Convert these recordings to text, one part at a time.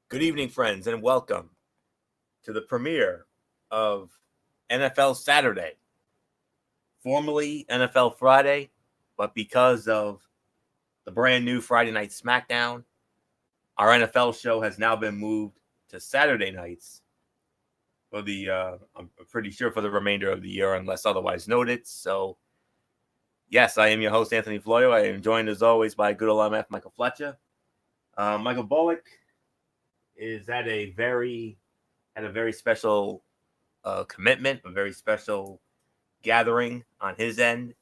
Good evening, friends, and welcome to the premiere of NFL Saturday, formerly NFL Friday, but because of the brand new Friday Night SmackDown, our NFL show has now been moved to Saturday nights for I'm pretty sure for the remainder of the year, unless otherwise noted. So, yes, I am your host, Anthony Floyo. I am joined as always by good old MF Michael Fletcher. Michael Bullock is at a very special commitment, a very special gathering on his end.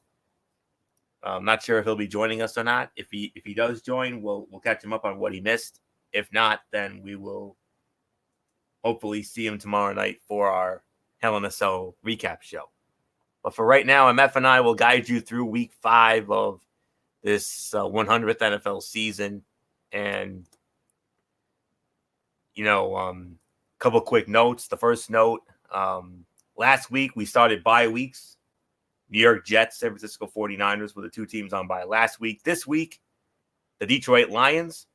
I'm not sure if he'll be joining us or not. If he does join, we'll catch him up on what he missed. If not, then we will hopefully see him tomorrow night for our Hell in a Cell recap show. But for right now, MF and I will guide you through Week 5 of this 100th NFL season, and couple quick notes. The first note: last week we started bye weeks. New York Jets, San Francisco 49ers were the two teams on bye last week. This week, the Detroit Lions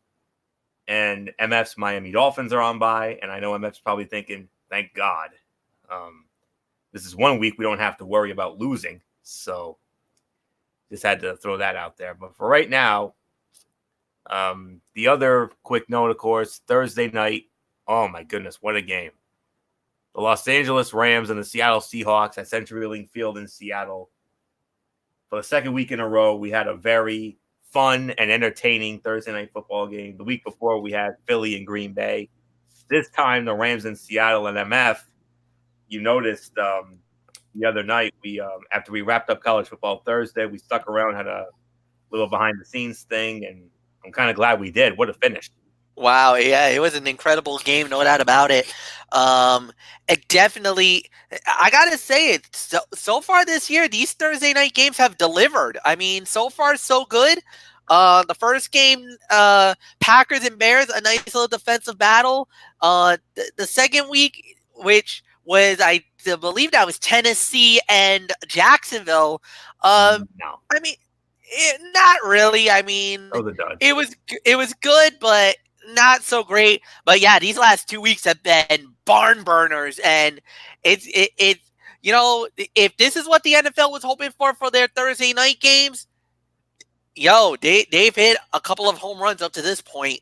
and MF's Miami Dolphins are on bye. And I know MF's probably thinking, thank God. This is 1 week we don't have to worry about losing. So just had to throw that out there. But for right now, the other quick note, of course, Thursday night. Oh, my goodness, what a game. The Los Angeles Rams and the Seattle Seahawks at CenturyLink Field in Seattle. For the second week in a row, we had a very fun and entertaining Thursday night football game. The week before, we had Philly and Green Bay. This time, the Rams in Seattle and MF. You noticed the other night, we after we wrapped up college football Thursday, we stuck around, had a little behind-the-scenes thing, and I'm kind of glad we did. What a finish. Wow, yeah, it was an incredible game, no doubt about it. It definitely, I gotta say it. So far this year, these Thursday night games have delivered. I mean, so far so good. The first game, Packers and Bears, a nice little defensive battle. The second week, which was believe that was Tennessee and Jacksonville. No. I mean, not really. I mean, That was a dud. it was good, but not so great. But yeah, these last 2 weeks have been barn burners, and it's if this is what the NFL was hoping for their Thursday night games, they've hit a couple of home runs up to this point.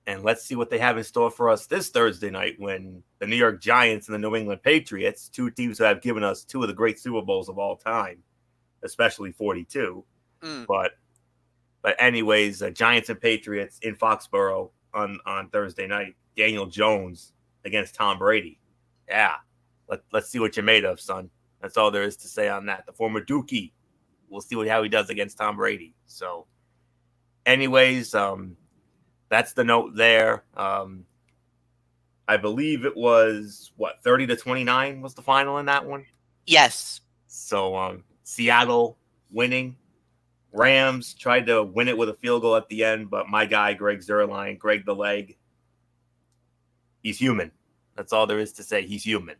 And let's see what they have in store for us this Thursday night when the New York Giants and the New England Patriots, two teams who have given us two of the great Super Bowls of all time, especially 42. But anyways, Giants and Patriots in Foxborough on Thursday night. Daniel Jones against Tom Brady. Yeah, let's see what you're made of, son. That's all there is to say on that. The former Dookie. We'll see how he does against Tom Brady. So, anyways, that's the note there. I believe it was 30-29 was the final in that one. Yes. So Seattle winning. Rams tried to win it with a field goal at the end, but my guy Greg Zuerlein, Greg the Leg, he's human. That's all there is to say. He's human.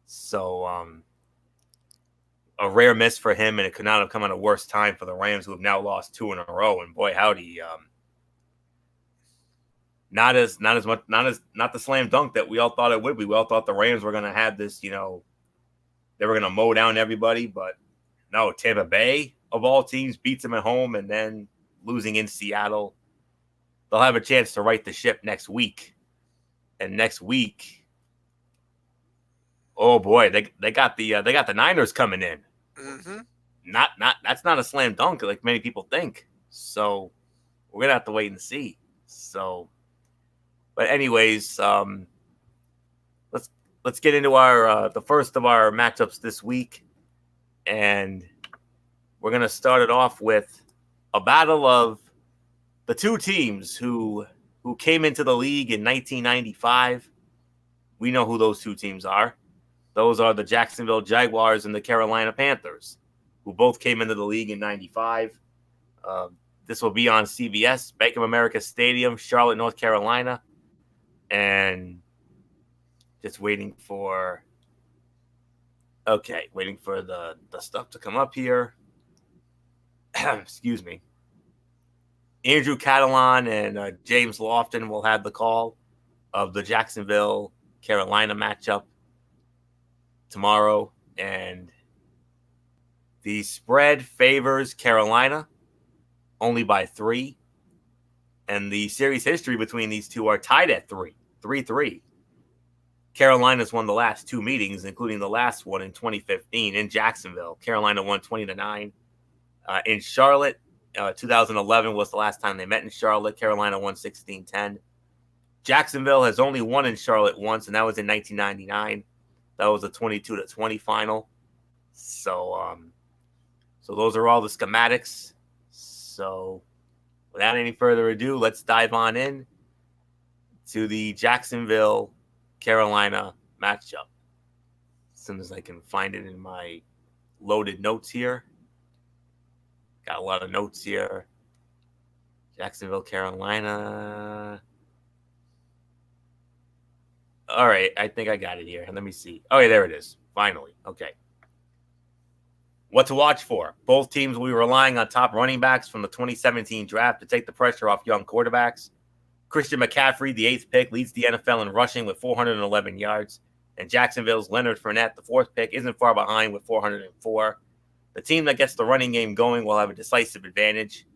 So a rare miss for him, and it could not have come at a worse time for the Rams, who have now lost 2 in a row. And boy, howdy, not the slam dunk that we all thought it would be. We all thought the Rams were going to have this, they were going to mow down everybody, but no, Tampa Bay of all teams beats them at home, and then losing in Seattle. They'll have a chance to right the ship next week. And next week, oh boy, they got the Niners coming in. Mm-hmm. That's not a slam dunk like many people think. So we're gonna have to wait and see. So, but anyways, let's get into our the first of our matchups this week, and we're gonna start it off with a battle of the two teams who came into the league in 1995. We know who those two teams are. Those are the Jacksonville Jaguars and the Carolina Panthers, who both came into the league in 95. This will be on CBS, Bank of America Stadium, Charlotte, North Carolina. And just waiting for the stuff to come up here. Excuse me. Andrew Catalan and James Lofton will have the call. of the Jacksonville Carolina matchup tomorrow, and the spread favors Carolina only by 3, and the series history between these two are tied at 3-3. Carolina's won the last 2 meetings, including the last one in 2015 in Jacksonville. Carolina won 20-9. In Charlotte, 2011 was the last time they met in Charlotte. Carolina won 16-10. Jacksonville has only won in Charlotte once, and that was in 1999. That was a 22-20 final. So those are all the schematics. So without any further ado, let's dive on in to the Jacksonville Carolina matchup. As soon as I can find it in my loaded notes here. Got a lot of notes here. Jacksonville, Carolina. All right, I think I got it here. Let me see. Oh, yeah, there it is. Finally. Okay. What to watch for? Both teams will be relying on top running backs from the 2017 draft to take the pressure off young quarterbacks. Christian McCaffrey, the 8th pick, leads the NFL in rushing with 411 yards. And Jacksonville's Leonard Fournette, the 4th pick, isn't far behind with 404. The team that gets the running game going will have a decisive advantage.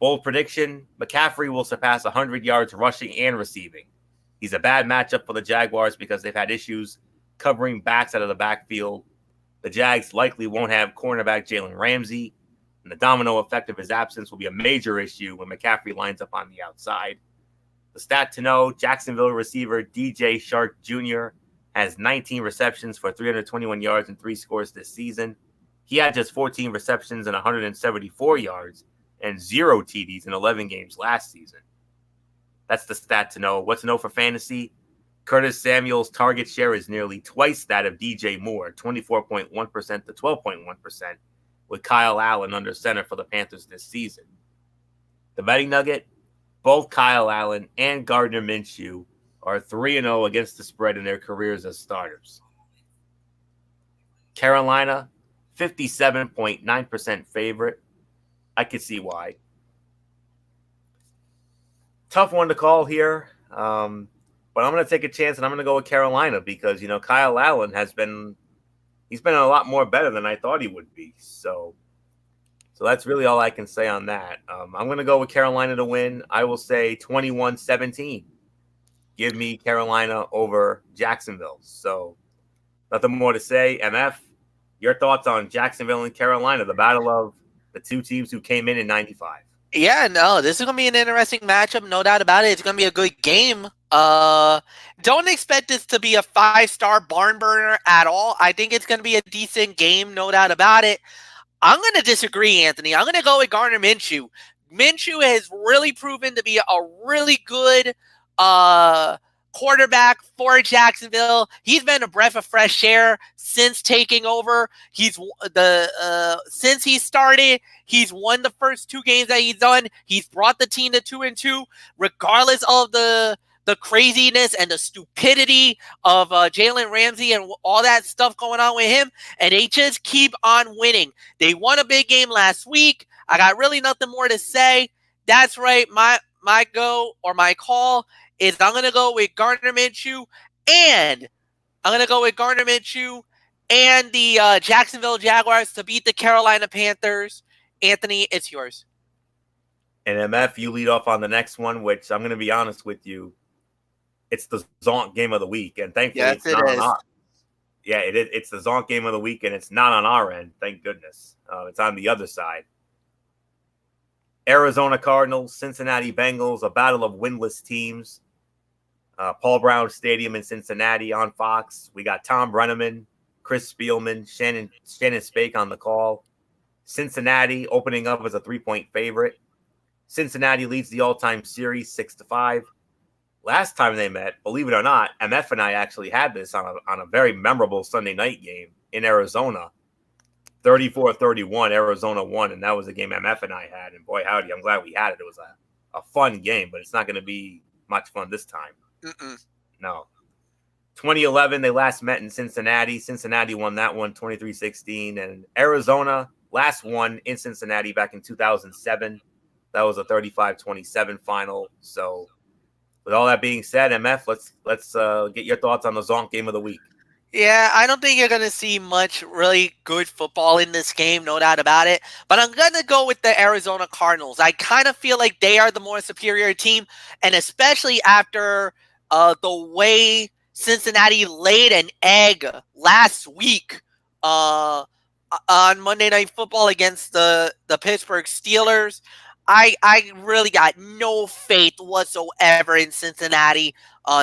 Bold prediction, McCaffrey will surpass 100 yards rushing and receiving. He's a bad matchup for the Jaguars because they've had issues covering backs out of the backfield. The Jags likely won't have cornerback Jalen Ramsey, and the domino effect of his absence will be a major issue when McCaffrey lines up on the outside. The stat to know, Jacksonville receiver DJ Chark Jr. has 19 receptions for 321 yards and 3 scores this season. He had just 14 receptions and 174 yards and 0 TDs in 11 games last season. That's the stat to know. What to know for fantasy? Curtis Samuel's target share is nearly twice that of DJ Moore, 24.1% to 12.1%, with Kyle Allen under center for the Panthers this season. The betting nugget, both Kyle Allen and Gardner Minshew are 3-0 against the spread in their careers as starters. Carolina, 57.9% favorite. I could see why. Tough one to call here, but I'm going to take a chance and I'm going to go with Carolina because, Kyle Allen he's been a lot more better than I thought he would be. So that's really all I can say on that. I'm going to go with Carolina to win. I will say 21-17. Give me Carolina over Jacksonville. So nothing more to say. MF, your thoughts on Jacksonville and Carolina, the battle of the two teams who came in 95. Yeah, no, this is going to be an interesting matchup, no doubt about it. It's going to be a good game. Don't expect this to be a 5-star barn burner at all. I think it's going to be a decent game, no doubt about it. I'm going to disagree, Anthony. I'm going to go with Gardner Minshew. Minshew has really proven to be a really good quarterback for Jacksonville. He's been a breath of fresh air since taking over. Since he started, he's won the first 2 games that he's done. He's brought the team to 2-2, regardless of the craziness and the stupidity of Jalen Ramsey and all that stuff going on with him. And they just keep on winning. They won a big game last week. I got really nothing more to say. That's right. My call is I'm going to go with Gardner Minshew and the Jacksonville Jaguars to beat the Carolina Panthers. Anthony, it's yours. And MF, you lead off on the next one, which I'm going to be honest with you. It's the Zonk game of the week, and thankfully yes, it's not on our. Yeah, it is. It's the Zonk game of the week, and it's not on our end. Thank goodness. It's on the other side. Arizona Cardinals, Cincinnati Bengals, a battle of winless teams. Paul Brown Stadium in Cincinnati on Fox. We got Tom Brenneman, Chris Spielman, Shannon Spake on the call. Cincinnati opening up as a 3-point favorite. Cincinnati leads the all-time series 6-5. Last time they met, believe it or not, MF and I actually had this on a very memorable Sunday night game in Arizona. 34-31, Arizona won, and that was a game MF and I had. And boy, howdy, I'm glad we had it. It was a fun game, but it's not going to be much fun this time. No. 2011, they last met in Cincinnati. Cincinnati won that one 23-16. And Arizona last won in Cincinnati back in 2007. That was a 35-27 final. So with all that being said, MF, let's get your thoughts on the Zonk game of the week. Yeah, I don't think you're going to see much really good football in this game, no doubt about it. But I'm going to go with the Arizona Cardinals. I kind of feel like they are the more superior team, and especially after the way Cincinnati laid an egg last week on Monday Night Football against the Pittsburgh Steelers. I really got no faith whatsoever in Cincinnati.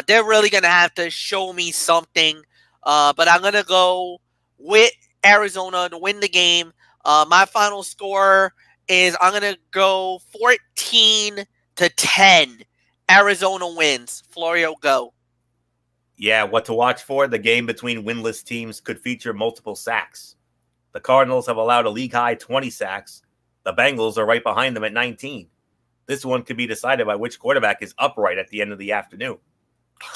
They're really going to have to show me something. But I'm going to go with Arizona to win the game. My final score is I'm going to go 14-10. Arizona wins. Florio, go. Yeah, what to watch for? The game between winless teams could feature multiple sacks. The Cardinals have allowed a league-high 20 sacks. The Bengals are right behind them at 19. This one could be decided by which quarterback is upright at the end of the afternoon.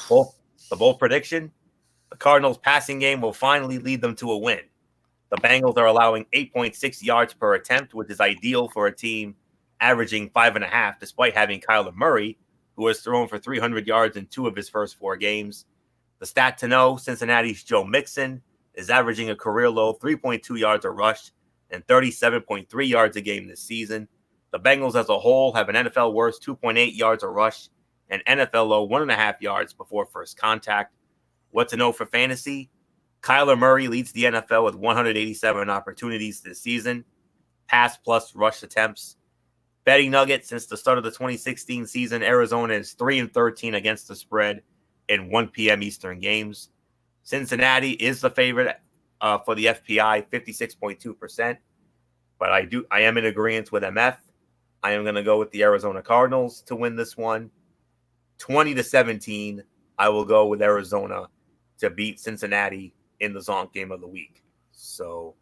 The bold prediction? The Cardinals' passing game will finally lead them to a win. The Bengals are allowing 8.6 yards per attempt, which is ideal for a team averaging 5.5, despite having Kyler Murray, who has thrown for 300 yards in 2 of his first 4 games. The stat to know, Cincinnati's Joe Mixon is averaging a career-low 3.2 yards a rush and 37.3 yards a game this season. The Bengals as a whole have an NFL worst 2.8 yards a rush and NFL low 1.5 yards before first contact. What to know for fantasy? Kyler Murray leads the NFL with 187 opportunities this season, pass plus rush attempts. Betting nugget, since the start of the 2016 season, Arizona is 3-13 against the spread in 1 p.m. Eastern games. Cincinnati is the favorite for the FPI, 56.2%. But I am in agreement with MF. I am going to go with the Arizona Cardinals to win this one. 20-17, I will go with Arizona to beat Cincinnati in the Zonk game of the week. So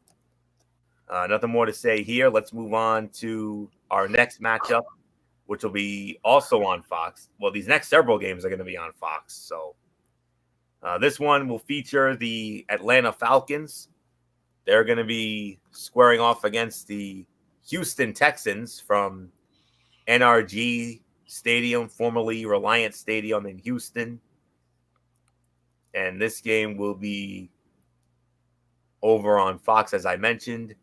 nothing more to say here. Let's move on to our next matchup, which will be also on Fox. Well, these next several games are going to be on Fox. So this one will feature the Atlanta Falcons. They're going to be squaring off against the Houston Texans from NRG Stadium, formerly Reliant Stadium in Houston. And this game will be over on Fox, as I mentioned.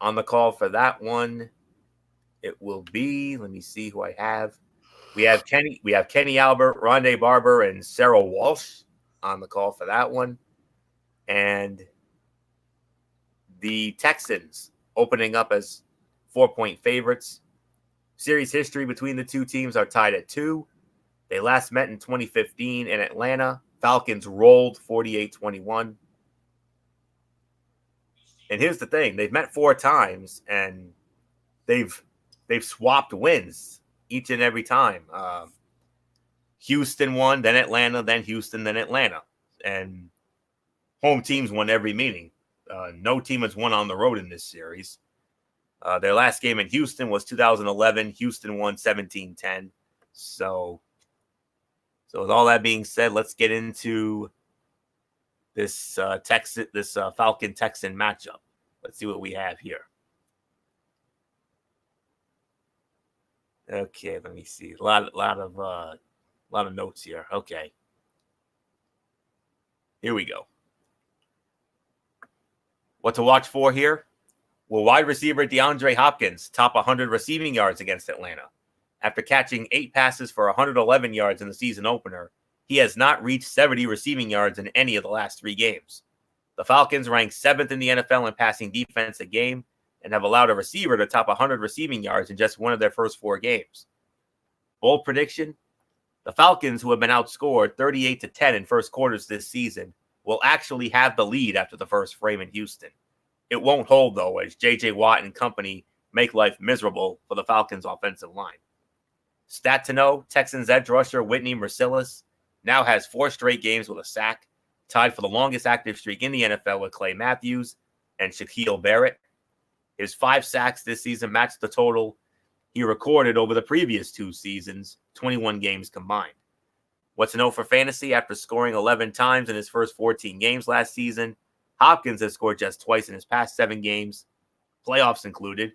On the call for that one, it will be, let me see who I have. We have Kenny Albert, Rondé Barber, and Sarah Walsh on the call for that one. And the Texans opening up as 4-point favorites. Series history between the two teams are tied at 2. They last met in 2015 in Atlanta. Falcons rolled 48-21. And here's the thing. They've met 4 times, and they've swapped wins each and every time. Houston won, then Atlanta, then Houston, then Atlanta. And home teams won every meeting. No team has won on the road in this series. Their last game in Houston was 2011. Houston won 17-10. So with all that being said, let's get into this Falcon Texan matchup. Let's see what we have here. Okay, let me see. A lot of notes here. Okay, here we go. What to watch for here? Will wide receiver DeAndre Hopkins top 100 receiving yards against Atlanta? After catching 8 passes for 111 yards in the season opener, he has not reached 70 receiving yards in any of the last 3 games. The Falcons rank 7th in the NFL in passing defense a game and have allowed a receiver to top 100 receiving yards in just one of their first 4 games. Bold prediction: the Falcons, who have been outscored 38-10 in first quarters this season, will actually have the lead after the first frame in Houston. It won't hold, though, as J.J. Watt and company make life miserable for the Falcons' offensive line. Stat to know, Texans edge rusher Whitney Mercilus now has 4 straight games with a sack, tied for the longest active streak in the NFL with Clay Matthews and Shaquille Barrett. His 5 sacks this season matched the total he recorded over the previous 2 seasons, 21 games combined. What to know for fantasy? After scoring 11 times in his first 14 games last season, Hopkins has scored just twice in his past 7 games, playoffs included.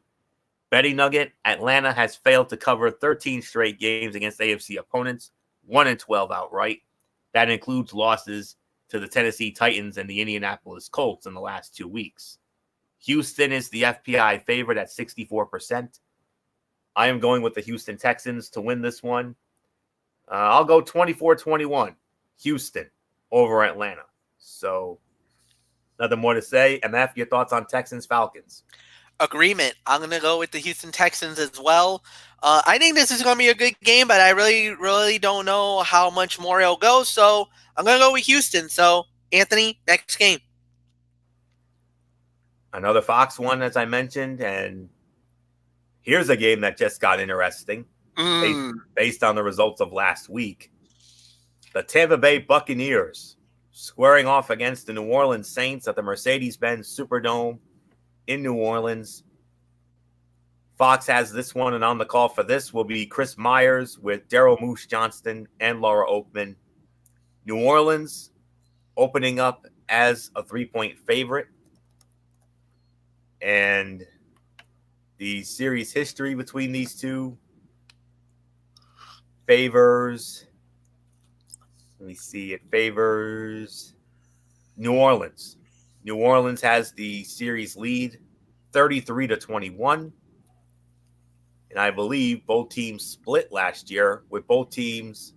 Betting nugget, Atlanta has failed to cover 13 straight games against AFC opponents, 1-12 outright. That includes losses to the Tennessee Titans and the Indianapolis Colts in the last 2 weeks. Houston is the FPI favorite at 64%. I am going with the Houston Texans to win this one. I'll go 24-21, Houston over Atlanta. So, nothing more to say. MF, your thoughts on Texans-Falcons? Agreement. I'm going to go with the Houston Texans as well. I think this is going to be a good game, but I really don't know how much more it'll go. So I'm going to go with Houston. So, Anthony, next game. Another Fox one, as I mentioned. And here's a game that just got interesting based on the results of last week. The Tampa Bay Buccaneers squaring off against the New Orleans Saints at the Mercedes-Benz Superdome in New Orleans. Fox has this one, and on the call for this will be Chris Myers with Daryl Moose Johnston and Laura Oakman. New Orleans opening up as a 3-point favorite. And the series history between these two favors, let me see, it favors New Orleans. New Orleans has the series lead 33-21. And I believe both teams split last year, with both teams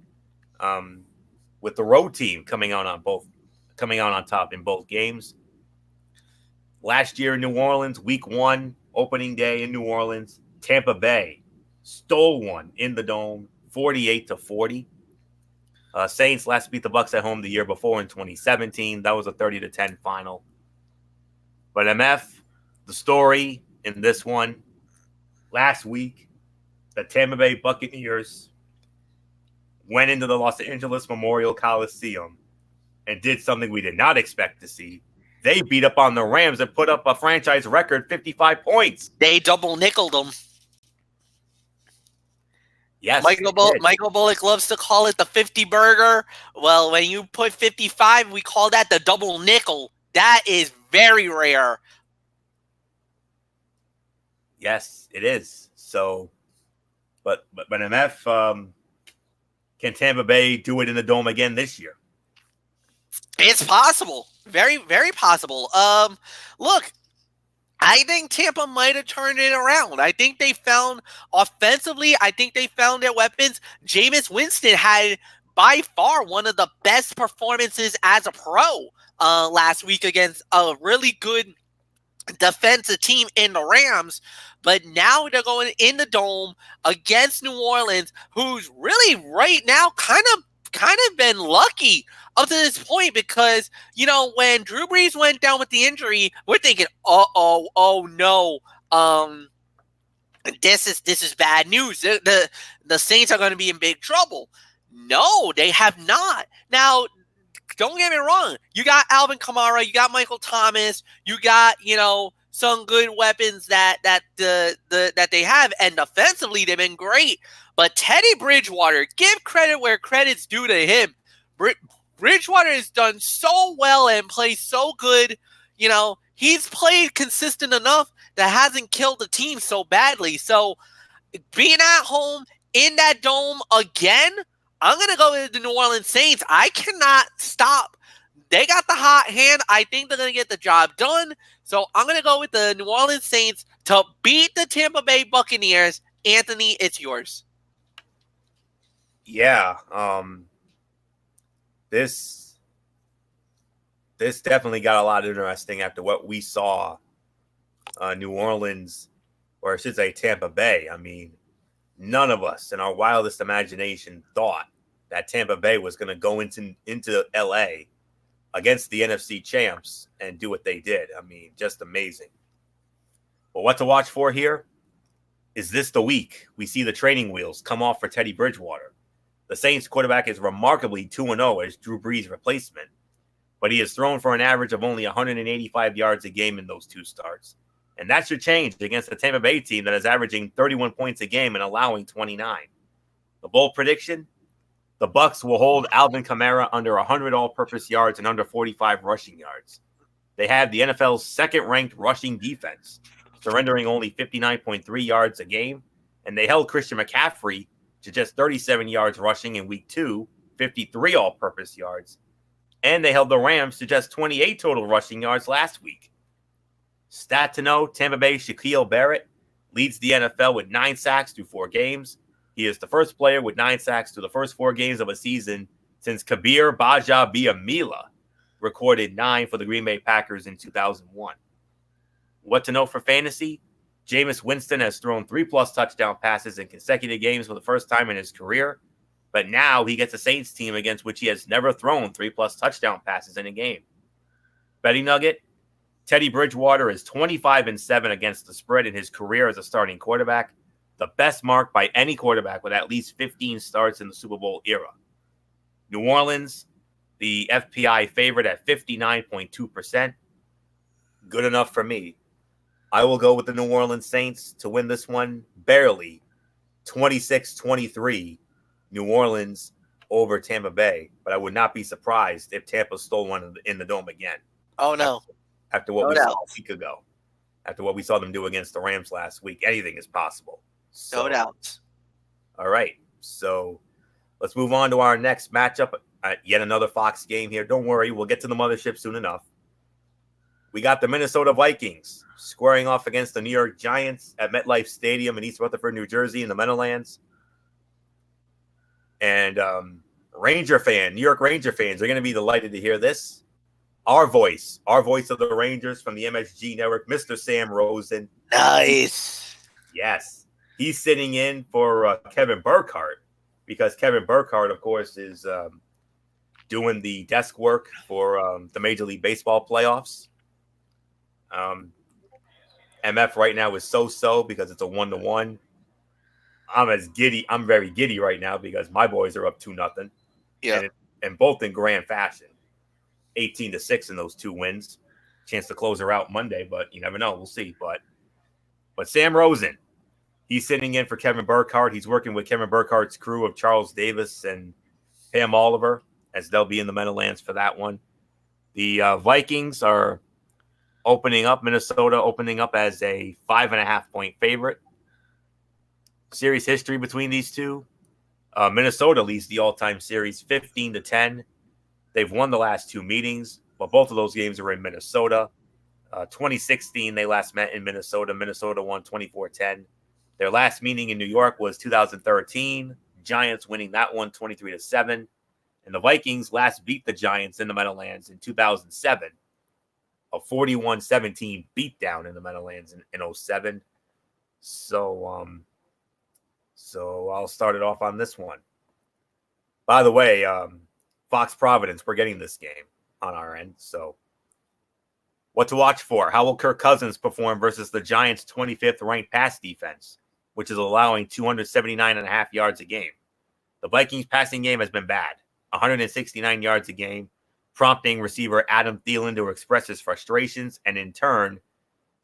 with the road team coming out on top in both games. Last year in New Orleans, week 1, opening day in New Orleans, Tampa Bay stole one in the Dome, 48-40. Saints last beat the Bucs at home the year before in 2017. That was a 30-10 final. But MF, the story in this one, last week, the Tampa Bay Buccaneers went into the Los Angeles Memorial Coliseum and did something we did not expect to see. They beat up on the Rams and put up a franchise record 55 points. They double nickeled them. Yes. Michael Bullock loves to call it the 50 burger. Well, when you put 55, we call that the double nickel. That is very rare. Yes, it is. So, but MF, can Tampa Bay do it in the Dome again this year? It's possible. Very, very possible. Look, I think Tampa might have turned it around. I think they found offensively, I think they found their weapons. Jameis Winston had by far one of the best performances as a pro last week against a really good defensive team in the Rams. But now they're going in the Dome against New Orleans, who's really right now kind of been lucky up to this point, because, you know, when Drew Brees went down with the injury, we're thinking, oh no, this is bad news. The Saints are going to be in big trouble. No, they have not. Now, don't get me wrong. You got Alvin Kamara, you got Michael Thomas, you got, you know, some good weapons that they have, and offensively they've been great. But Teddy Bridgewater, give credit where credit's due to him. Bridgewater has done so well and plays so good. You know, he's played consistent enough that hasn't killed the team so badly. So being at home in that Dome again, I'm going to go with the New Orleans Saints. I cannot stop. They got the hot hand. I think they're going to get the job done. So I'm going to go with the New Orleans Saints to beat the Tampa Bay Buccaneers. Anthony, it's yours. Yeah. This definitely got a lot interesting after what we saw New Orleans, or I should say Tampa Bay. I mean, none of us in our wildest imagination thought that Tampa Bay was going to go into LA against the NFC champs and do what they did. I mean, just amazing. But what to watch for here? Is this the week we see the training wheels come off for Teddy Bridgewater? The Saints quarterback is remarkably 2-0 as Drew Brees' replacement, but he has thrown for an average of only 185 yards a game in those 2 starts. And that should change against the Tampa Bay team that is averaging 31 points a game and allowing 29. The bold prediction? The Bucs will hold Alvin Kamara under 100 all-purpose yards and under 45 rushing yards. They have the NFL's second-ranked rushing defense. surrendering only 59.3 yards a game. And they held Christian McCaffrey to just 37 yards rushing in week 2, 53 all-purpose yards. And they held the Rams to just 28 total rushing yards last week. Stat to know, Tampa Bay Shaquille Barrett leads the NFL with 9 sacks through 4 games. He is the first player with 9 sacks through the first 4 games of a season since Kabir Baja-Biamila recorded 9 for the Green Bay Packers in 2001. What to know for fantasy? Jameis Winston has thrown 3+ touchdown passes in consecutive games for the first time in his career, but now he gets a Saints team against which he has never thrown 3+ touchdown passes in a game. Betting nugget, Teddy Bridgewater is 25-7 against the spread in his career as a starting quarterback, the best mark by any quarterback with at least 15 starts in the Super Bowl era. New Orleans, the FPI favorite at 59.2%. Good enough for me. I will go with the New Orleans Saints to win this one barely, 26-23, New Orleans over Tampa Bay. But I would not be surprised if Tampa stole one in the Dome again. Oh, no. After what we saw a week ago. After what we saw them do against the Rams last week, anything is possible. No doubt. All right. So let's move on to our next matchup. Yet another Fox game here. Don't worry. We'll get to the mothership soon enough. We got the Minnesota Vikings squaring off against the New York Giants at MetLife Stadium in East Rutherford, New Jersey in the Meadowlands. And New York Ranger fans are going to be delighted to hear this. Our voice of the Rangers from the MSG Network, Mr. Sam Rosen. Nice. Yes. He's sitting in for Kevin Burkhardt because Kevin Burkhardt, of course, is doing the desk work for the Major League Baseball playoffs. MF right now is so-so because it's a 1-1. I'm very giddy right now because my boys are up 2-0. Yeah. And both in grand fashion. 18-6 in those 2 wins. Chance to close her out Monday, but you never know. We'll see. But Sam Rosen, he's sitting in for Kevin Burkhardt. He's working with Kevin Burkhardt's crew of Charles Davis and Pam Oliver, as they'll be in the Meadowlands for that one. The Vikings are Minnesota opening up as a 5.5-point favorite. Series history between these two. Minnesota leads the all-time series 15-10. They've won the last 2 meetings, but both of those games are in Minnesota. 2016, they last met in Minnesota. Minnesota won 24-10. Their last meeting in New York was 2013. Giants winning that one 23-7. And the Vikings last beat the Giants in the Meadowlands in 2007. A 41-17 beatdown in the Meadowlands in 2007. So I'll start it off on this one. By the way, Fox Providence, we're getting this game on our end. So what to watch for? How will Kirk Cousins perform versus the Giants' 25th ranked pass defense, which is allowing 279.5 yards a game? The Vikings passing game has been bad, 169 yards a game, prompting receiver Adam Thielen to express his frustrations and, in turn,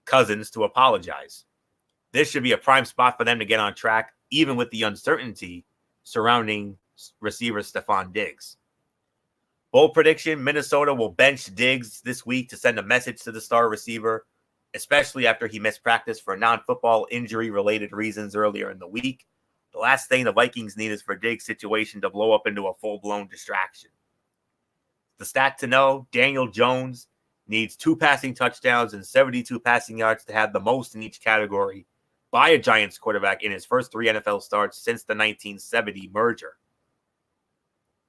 Cousins to apologize. This should be a prime spot for them to get on track, even with the uncertainty surrounding receiver Stephon Diggs. Bold prediction, Minnesota will bench Diggs this week to send a message to the star receiver, especially after he missed practice for non-football injury-related reasons earlier in the week. The last thing the Vikings need is for Diggs' situation to blow up into a full-blown distraction. The stat to know, Daniel Jones needs 2 passing touchdowns and 72 passing yards to have the most in each category by a Giants quarterback in his first 3 NFL starts since the 1970 merger.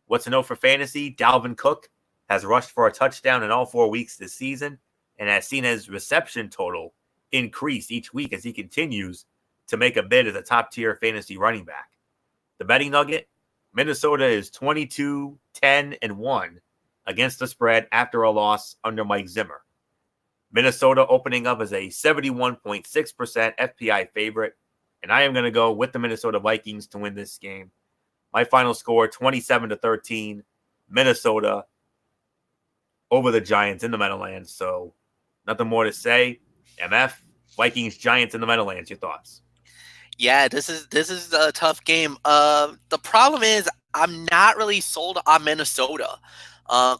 What's to know for fantasy? Dalvin Cook has rushed for a touchdown in all 4 weeks this season and has seen his reception total increase each week as he continues to make a bid as a top-tier fantasy running back. The betting nugget, Minnesota is 22-10-1 against the spread after a loss under Mike Zimmer. Minnesota opening up as a 71.6% FPI favorite, and I am going to go with the Minnesota Vikings to win this game. My final score, 27-13, Minnesota over the Giants in the Meadowlands. So nothing more to say. MF, Vikings, Giants in the Meadowlands. Your thoughts? Yeah, this is a tough game. The problem is I'm not really sold on Minnesota.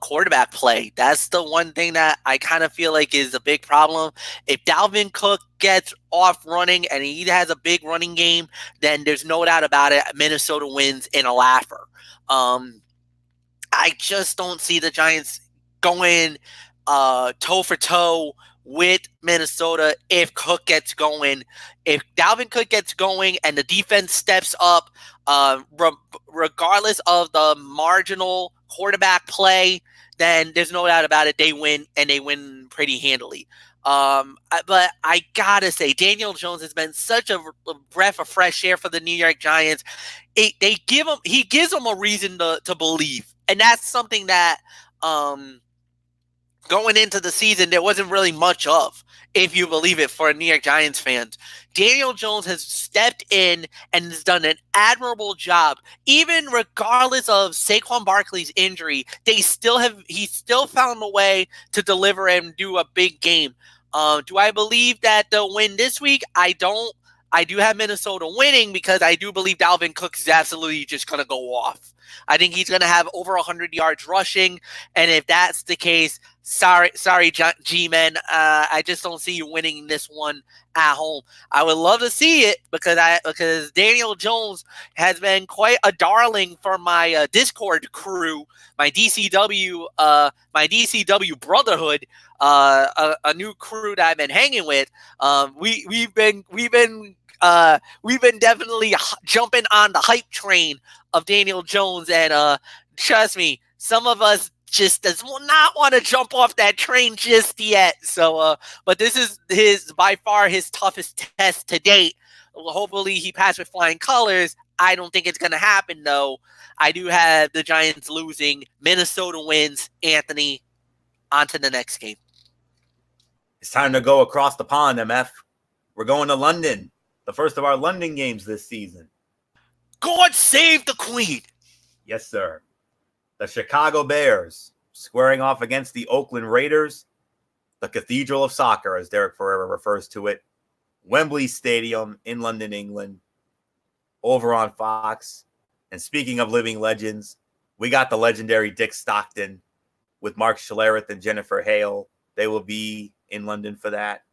quarterback play. That's the one thing that I kind of feel like is a big problem. If Dalvin Cook gets off running and he has a big running game, then there's no doubt about it. Minnesota wins in a laugher. I just don't see the Giants going toe for toe with Minnesota if Cook gets going. If Dalvin Cook gets going and the defense steps up, regardless of the marginal quarterback play, then there's no doubt about it. They win, and they win pretty handily. But I gotta say, Daniel Jones has been such a breath of fresh air for the New York Giants. He gives them a reason to believe, and that's something that going into the season there wasn't really much of, if you believe it, for New York Giants fans. Daniel Jones has stepped in and has done an admirable job. Even regardless of Saquon Barkley's injury, he still found a way to deliver and do a big game. Do I believe that they'll win this week? I don't. I do have Minnesota winning because I do believe Dalvin Cook is absolutely just going to go off. I think he's going to have over 100 yards rushing, and if that's the case, sorry, G-Men, I just don't see you winning this one at home. I would love to see it because Daniel Jones has been quite a darling for my Discord crew, my DCW Brotherhood, a new crew that I've been hanging with. We've been definitely jumping on the hype train of Daniel Jones, and trust me, some of us just does not want to jump off that train just yet. So, but this is by far his toughest test to date. Hopefully he passed with flying colors. I don't think it's going to happen, though. I do have the Giants losing. Minnesota wins. Anthony, on to the next game. It's time to go across the pond, MF. We're going to London. The first of our London games this season. God save the Queen. Yes, sir. The Chicago Bears squaring off against the Oakland Raiders, the Cathedral of Soccer, as Derek Ferreira refers to it. Wembley Stadium in London, England, over on Fox. And speaking of living legends, we got the legendary Dick Stockton with Mark Schlereth and Jennifer Hale. They will be in London for that.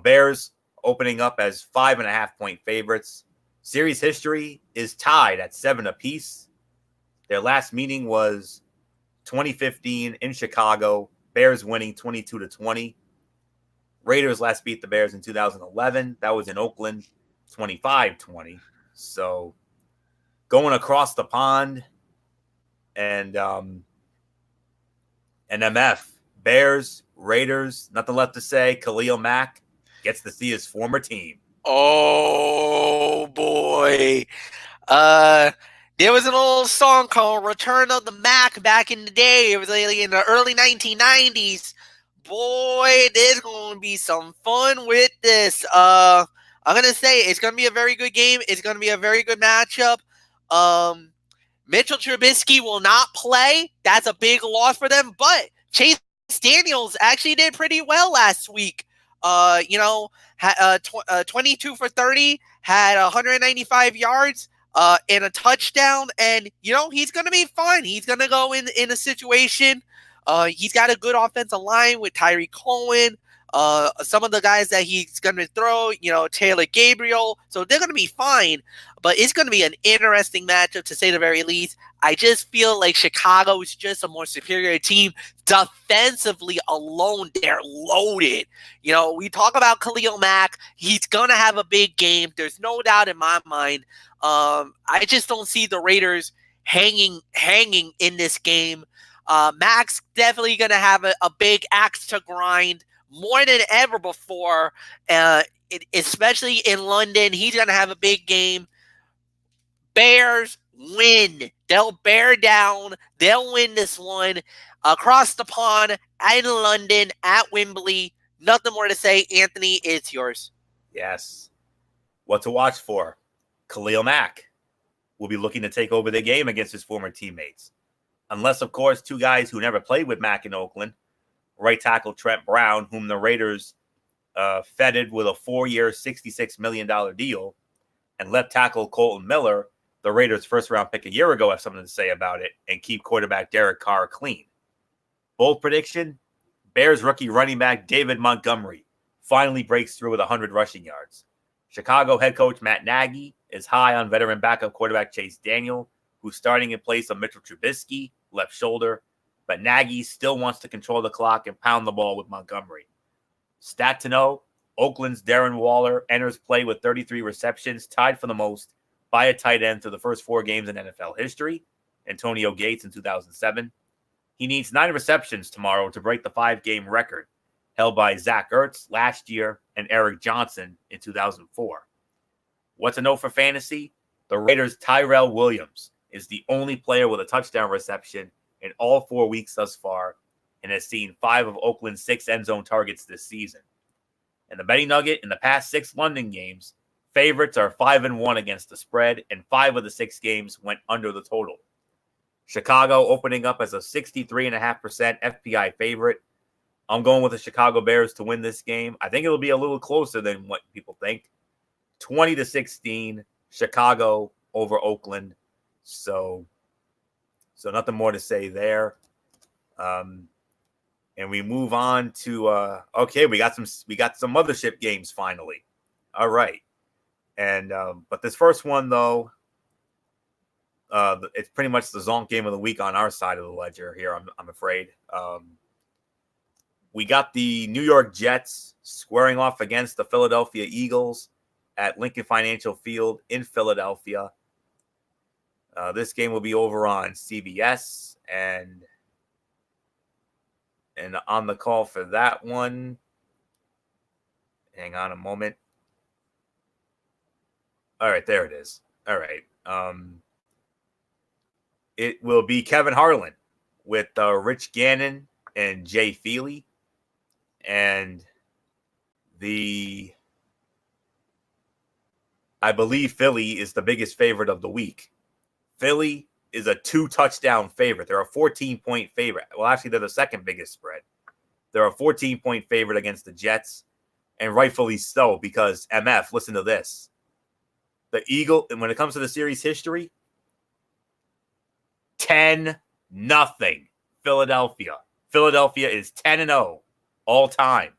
Bears opening up as 5.5-point favorites. Series history is tied at 7 apiece. Their last meeting was 2015 in Chicago. Bears winning 22-20. Raiders last beat the Bears in 2011. That was in Oakland, 25-20. So going across the pond, and MF, Bears, Raiders, nothing left to say. Khalil Mack gets to see his former team. Oh boy. There was an old song called Return of the Mac back in the day. It was like in the early 1990s. Boy, there's going to be some fun with this. I'm going to say it's going to be a very good game. It's going to be a very good matchup. Mitchell Trubisky will not play. That's a big loss for them. But Chase Daniels actually did pretty well last week. 22 for 30, had 195 yards and a touchdown. And, he's going to be fine. He's going to go in a situation. He's got a good offensive line with Tyree Cohen. Some of the guys that he's going to throw, Taylor Gabriel. So they're going to be fine. But it's going to be an interesting matchup, to say the very least. I just feel like Chicago is just a more superior team. Defensively alone, they're loaded. We talk about Khalil Mack. He's going to have a big game. There's no doubt in my mind. I just don't see the Raiders hanging in this game. Mack's definitely going to have a big axe to grind more than ever before, especially in London. He's going to have a big game. Bears win. They'll bear down. They'll win this one across the pond in London at Wembley. Nothing more to say. Anthony, it's yours. Yes. What to watch for? Khalil Mack will be looking to take over the game against his former teammates. Unless, of course, two guys who never played with Mack in Oakland, right tackle Trent Brown, whom the Raiders feted with a 4-year, $66 million deal, and left tackle Colton Miller, the Raiders' first-round pick a year ago have something to say about it and keep quarterback Derek Carr clean. Bold prediction, Bears rookie running back David Montgomery finally breaks through with 100 rushing yards. Chicago head coach Matt Nagy is high on veteran backup quarterback Chase Daniel, who's starting in place of Mitchell Trubisky, left shoulder, but Nagy still wants to control the clock and pound the ball with Montgomery. Stat to know, Oakland's Darren Waller enters play with 33 receptions, tied for the most by a tight end through the first 4 games in NFL history, Antonio Gates in 2007. He needs 9 receptions tomorrow to break the 5-game record held by Zach Ertz last year and Eric Johnson in 2004. What's a note for fantasy? The Raiders' Tyrell Williams is the only player with a touchdown reception in all 4 weeks thus far and has seen 5 of Oakland's 6 end zone targets this season. And the betting nugget, in the past 6 London games, favorites are 5-1 against the spread, and 5 of the 6 games went under the total. Chicago opening up as a 63.5% FPI favorite. I'm going with the Chicago Bears to win this game. I think it'll be a little closer than what people think. 20-16, Chicago over Oakland. So nothing more to say there. And we move on to okay, we got some mothership games finally. All right. And but this first one though, it's pretty much the zonk game of the week on our side of the ledger here, I'm afraid. We got the New York Jets squaring off against the Philadelphia Eagles at Lincoln Financial Field in Philadelphia. This game will be over on CBS, and on the call for that one, hang on a moment. All right, there it is. All right. It will be Kevin Harlan with Rich Gannon and Jay Feely. And I believe Philly is the biggest favorite of the week. Philly is a 2-touchdown favorite. They're a 14-point favorite. Well, actually, they're the second biggest spread. They're a 14-point favorite against the Jets, and rightfully so, because MF, listen to this. The Eagle, and when it comes to the series history, 10-0 Philadelphia. Philadelphia is 10-0 all time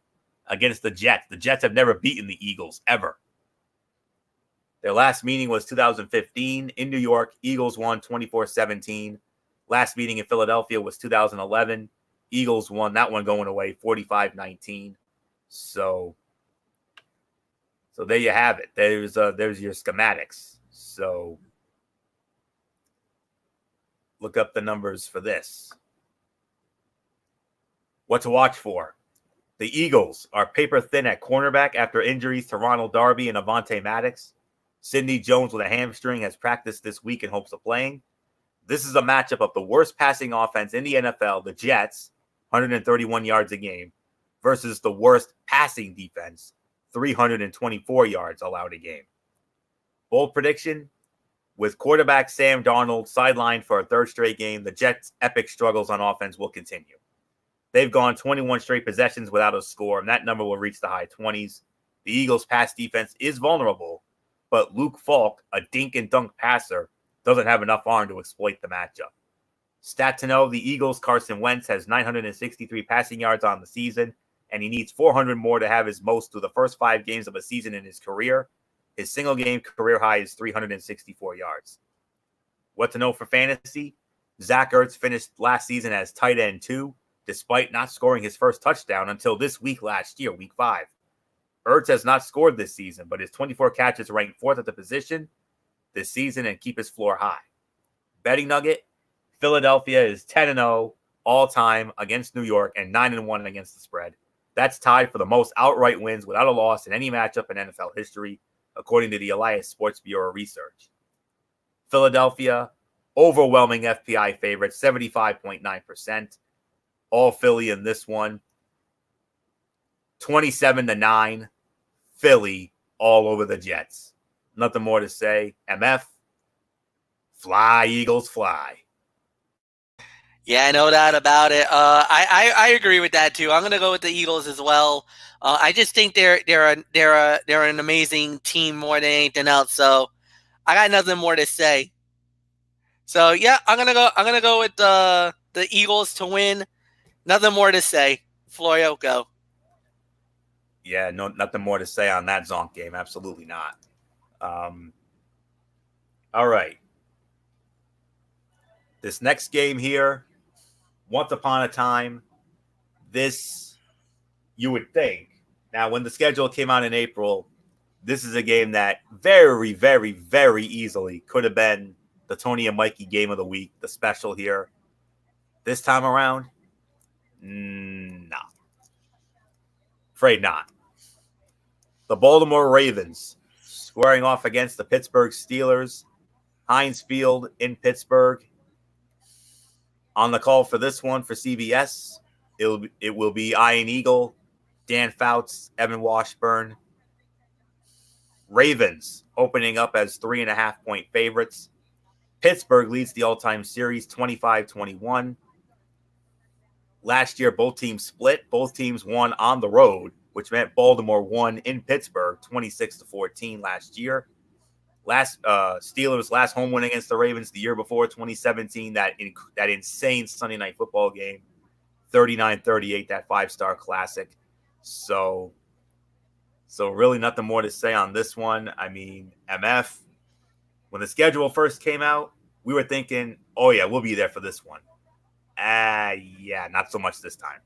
against the Jets. The Jets have never beaten the Eagles, ever. Their last meeting was 2015 in New York. Eagles won 24-17. Last meeting in Philadelphia was 2011. Eagles won that one going away 45-19. So there you have it. There's your schematics. So look up the numbers for this. What to watch for? The Eagles are paper thin at cornerback after injuries to Ronald Darby and Avonte Maddox. Sidney Jones with a hamstring has practiced this week in hopes of playing. This is a matchup of the worst passing offense in the NFL, the Jets, 131 yards a game, versus the worst passing defense, 324 yards allowed a game. Bold prediction, with quarterback Sam Darnold sidelined for a 3rd straight game, the Jets' epic struggles on offense will continue. They've gone 21 straight possessions without a score, and that number will reach the high 20s. The Eagles' pass defense is vulnerable, but Luke Falk, a dink and dunk passer, doesn't have enough arm to exploit the matchup. Stat to know, the Eagles' Carson Wentz has 963 passing yards on the season, and he needs 400 more to have his most through the first 5 games of a season in his career. His single-game career high is 364 yards. What to know for fantasy? Zach Ertz finished last season as tight end 2, despite not scoring his first touchdown until this week last year, week 5. Ertz has not scored this season, but his 24 catches rank 4th at the position this season and keep his floor high. Betting nugget, Philadelphia is 10-0 all-time against New York and 9-1 against the spread. That's tied for the most outright wins without a loss in any matchup in NFL history, according to the Elias Sports Bureau research. Philadelphia, overwhelming FPI favorite, 75.9%. All Philly in this one. 27-9. Philly all over the Jets. Nothing more to say. MF, fly, Eagles, fly. Yeah, no doubt about it. I agree with that too. I'm going to go with the Eagles as well. I just think they're an amazing team more than anything else. So I got nothing more to say. So yeah, I'm gonna go with the Eagles to win. Nothing more to say. Florio, go. Yeah, no, nothing more to say on that Zonk game. Absolutely not. All right. This next game here, once upon a time, this you would think. Now, when the schedule came out in April, this is a game that very, very, very easily could have been the Tony and Mikey game of the week, the special here. This time around, no. Afraid not. The Baltimore Ravens squaring off against the Pittsburgh Steelers. Heinz Field in Pittsburgh. On the call for this one for CBS, it will be Ian Eagle, Dan Fouts, Evan Washburn. Ravens opening up as 3.5-point favorites. Pittsburgh leads the all-time series 25-21. Last year, both teams split. Both teams won on the road, which meant Baltimore won in Pittsburgh 26-14 last year. Steelers' last home win against the Ravens the year before, 2017, that insane Sunday Night Football game, 39-38, that five-star classic. So really nothing more to say on this one. I mean, MF, when the schedule first came out, we were thinking, oh, yeah, we'll be there for this one. Yeah, not so much this time.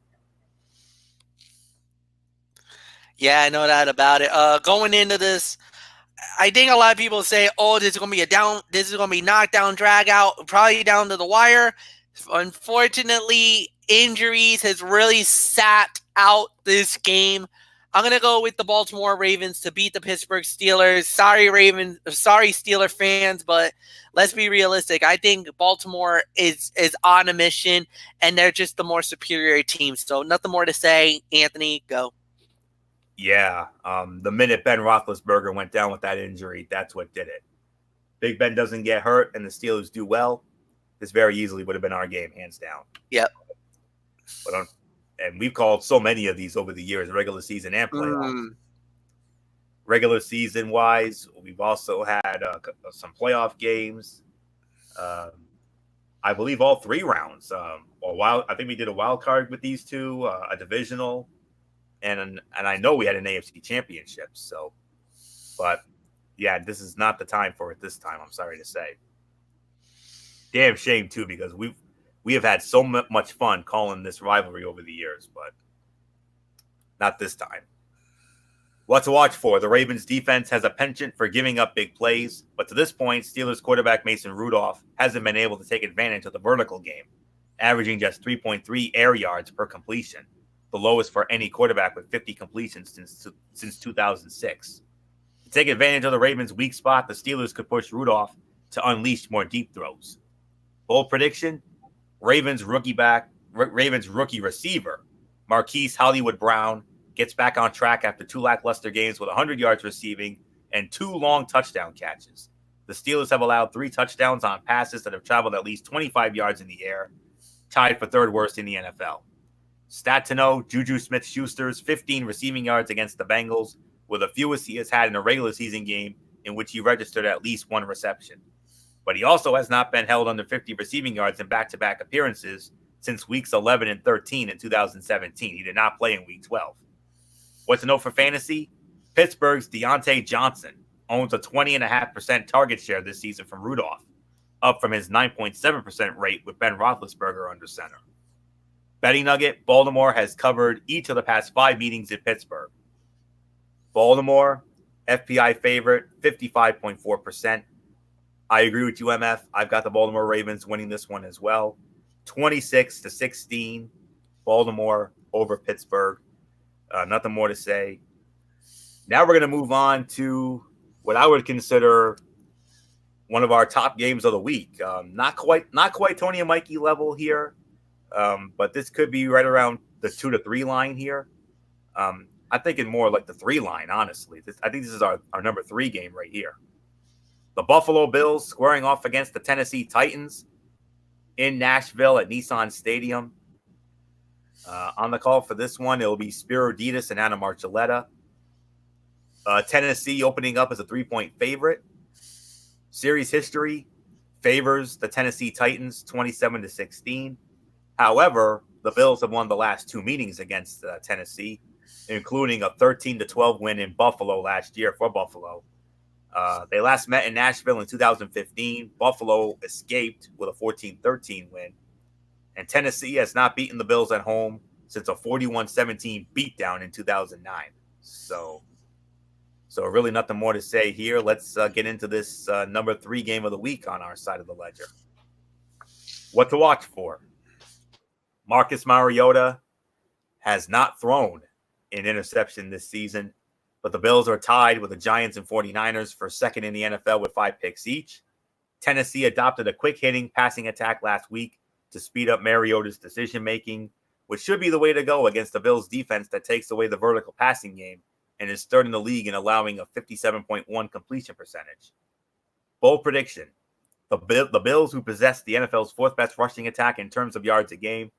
Yeah, I know that about it. Going into this, I think a lot of people say, "Oh, this is going to be knockdown, drag out, probably down to the wire." Unfortunately, injuries has really sat out this game. I'm going to go with the Baltimore Ravens to beat the Pittsburgh Steelers. Sorry, Steeler fans, but let's be realistic. I think Baltimore is on a mission, and they're just the more superior team. So nothing more to say. Anthony, go. Yeah, the minute Ben Roethlisberger went down with that injury, that's what did it. Big Ben doesn't get hurt, and the Steelers do well. This very easily would have been our game, hands down. Yep. And we've called so many of these over the years, regular season and playoffs. Regular season wise, we've also had some playoff games. I believe all 3 rounds. I think we did a wild card with these two, a divisional. And I know we had an AFC championship. So, but yeah, this is not the time for it this time. I'm sorry to say. Damn shame too, because we have had so much fun calling this rivalry over the years, but not this time. What to watch for? The Ravens defense has a penchant for giving up big plays, but to this point, Steelers quarterback Mason Rudolph hasn't been able to take advantage of the vertical game, averaging just 3.3 air yards per completion, the lowest for any quarterback with 50 completions since 2006. To take advantage of the Ravens' weak spot, the Steelers could push Rudolph to unleash more deep throws. Bold prediction: Ravens rookie receiver Marquise Hollywood Brown gets back on track after 2 lackluster games with 100 yards receiving and 2 long touchdown catches. The Steelers have allowed 3 touchdowns on passes that have traveled at least 25 yards in the air, tied for 3rd worst in the NFL. Stat to know, Juju Smith-Schuster's 15 receiving yards against the Bengals were the fewest he has had in a regular season game in which he registered at least 1 reception. But he also has not been held under 50 receiving yards in back-to-back appearances since weeks 11 and 13 in 2017. He did not play in week 12. What to know for fantasy? Pittsburgh's Deontay Johnson owns a 20.5% target share this season from Rudolph, up from his 9.7% rate with Ben Roethlisberger under center. Betting nugget: Baltimore has covered each of the past 5 meetings in Pittsburgh. Baltimore, FPI favorite, 55.4%. I agree with you, MF. I've got the Baltimore Ravens winning this one as well. 26-16, Baltimore over Pittsburgh. Nothing more to say. Now we're going to move on to what I would consider one of our top games of the week. Not quite Tony and Mikey level here, but this could be right around the 2-3 line here. I'm thinking more like the 3 line, honestly. I think this is our number 3 game right here. The Buffalo Bills squaring off against the Tennessee Titans in Nashville at Nissan Stadium. On the call for this one, it will be Spiro Dedes and Anna Marcelletta. Tennessee opening up as a 3-point favorite. Series history favors the Tennessee Titans 27-16. However, the Bills have won the last 2 meetings against Tennessee, including a 13-12 win in Buffalo last year for Buffalo. They last met in Nashville in 2015. Buffalo escaped with a 14-13 win. And Tennessee has not beaten the Bills at home since a 41-17 beatdown in 2009. So really nothing more to say here. Let's get into this number 3 game of the week on our side of the ledger. What to watch for? Marcus Mariota has not thrown an interception this season, but the Bills are tied with the Giants and 49ers for second in the NFL with 5 picks each. Tennessee adopted a quick-hitting passing attack last week to speed up Mariota's decision-making, which should be the way to go against the Bills' defense that takes away the vertical passing game and is third in the league in allowing a 57.1 completion percentage. Bold prediction. The Bills, who possess the NFL's 4th-best rushing attack in terms of yards a game,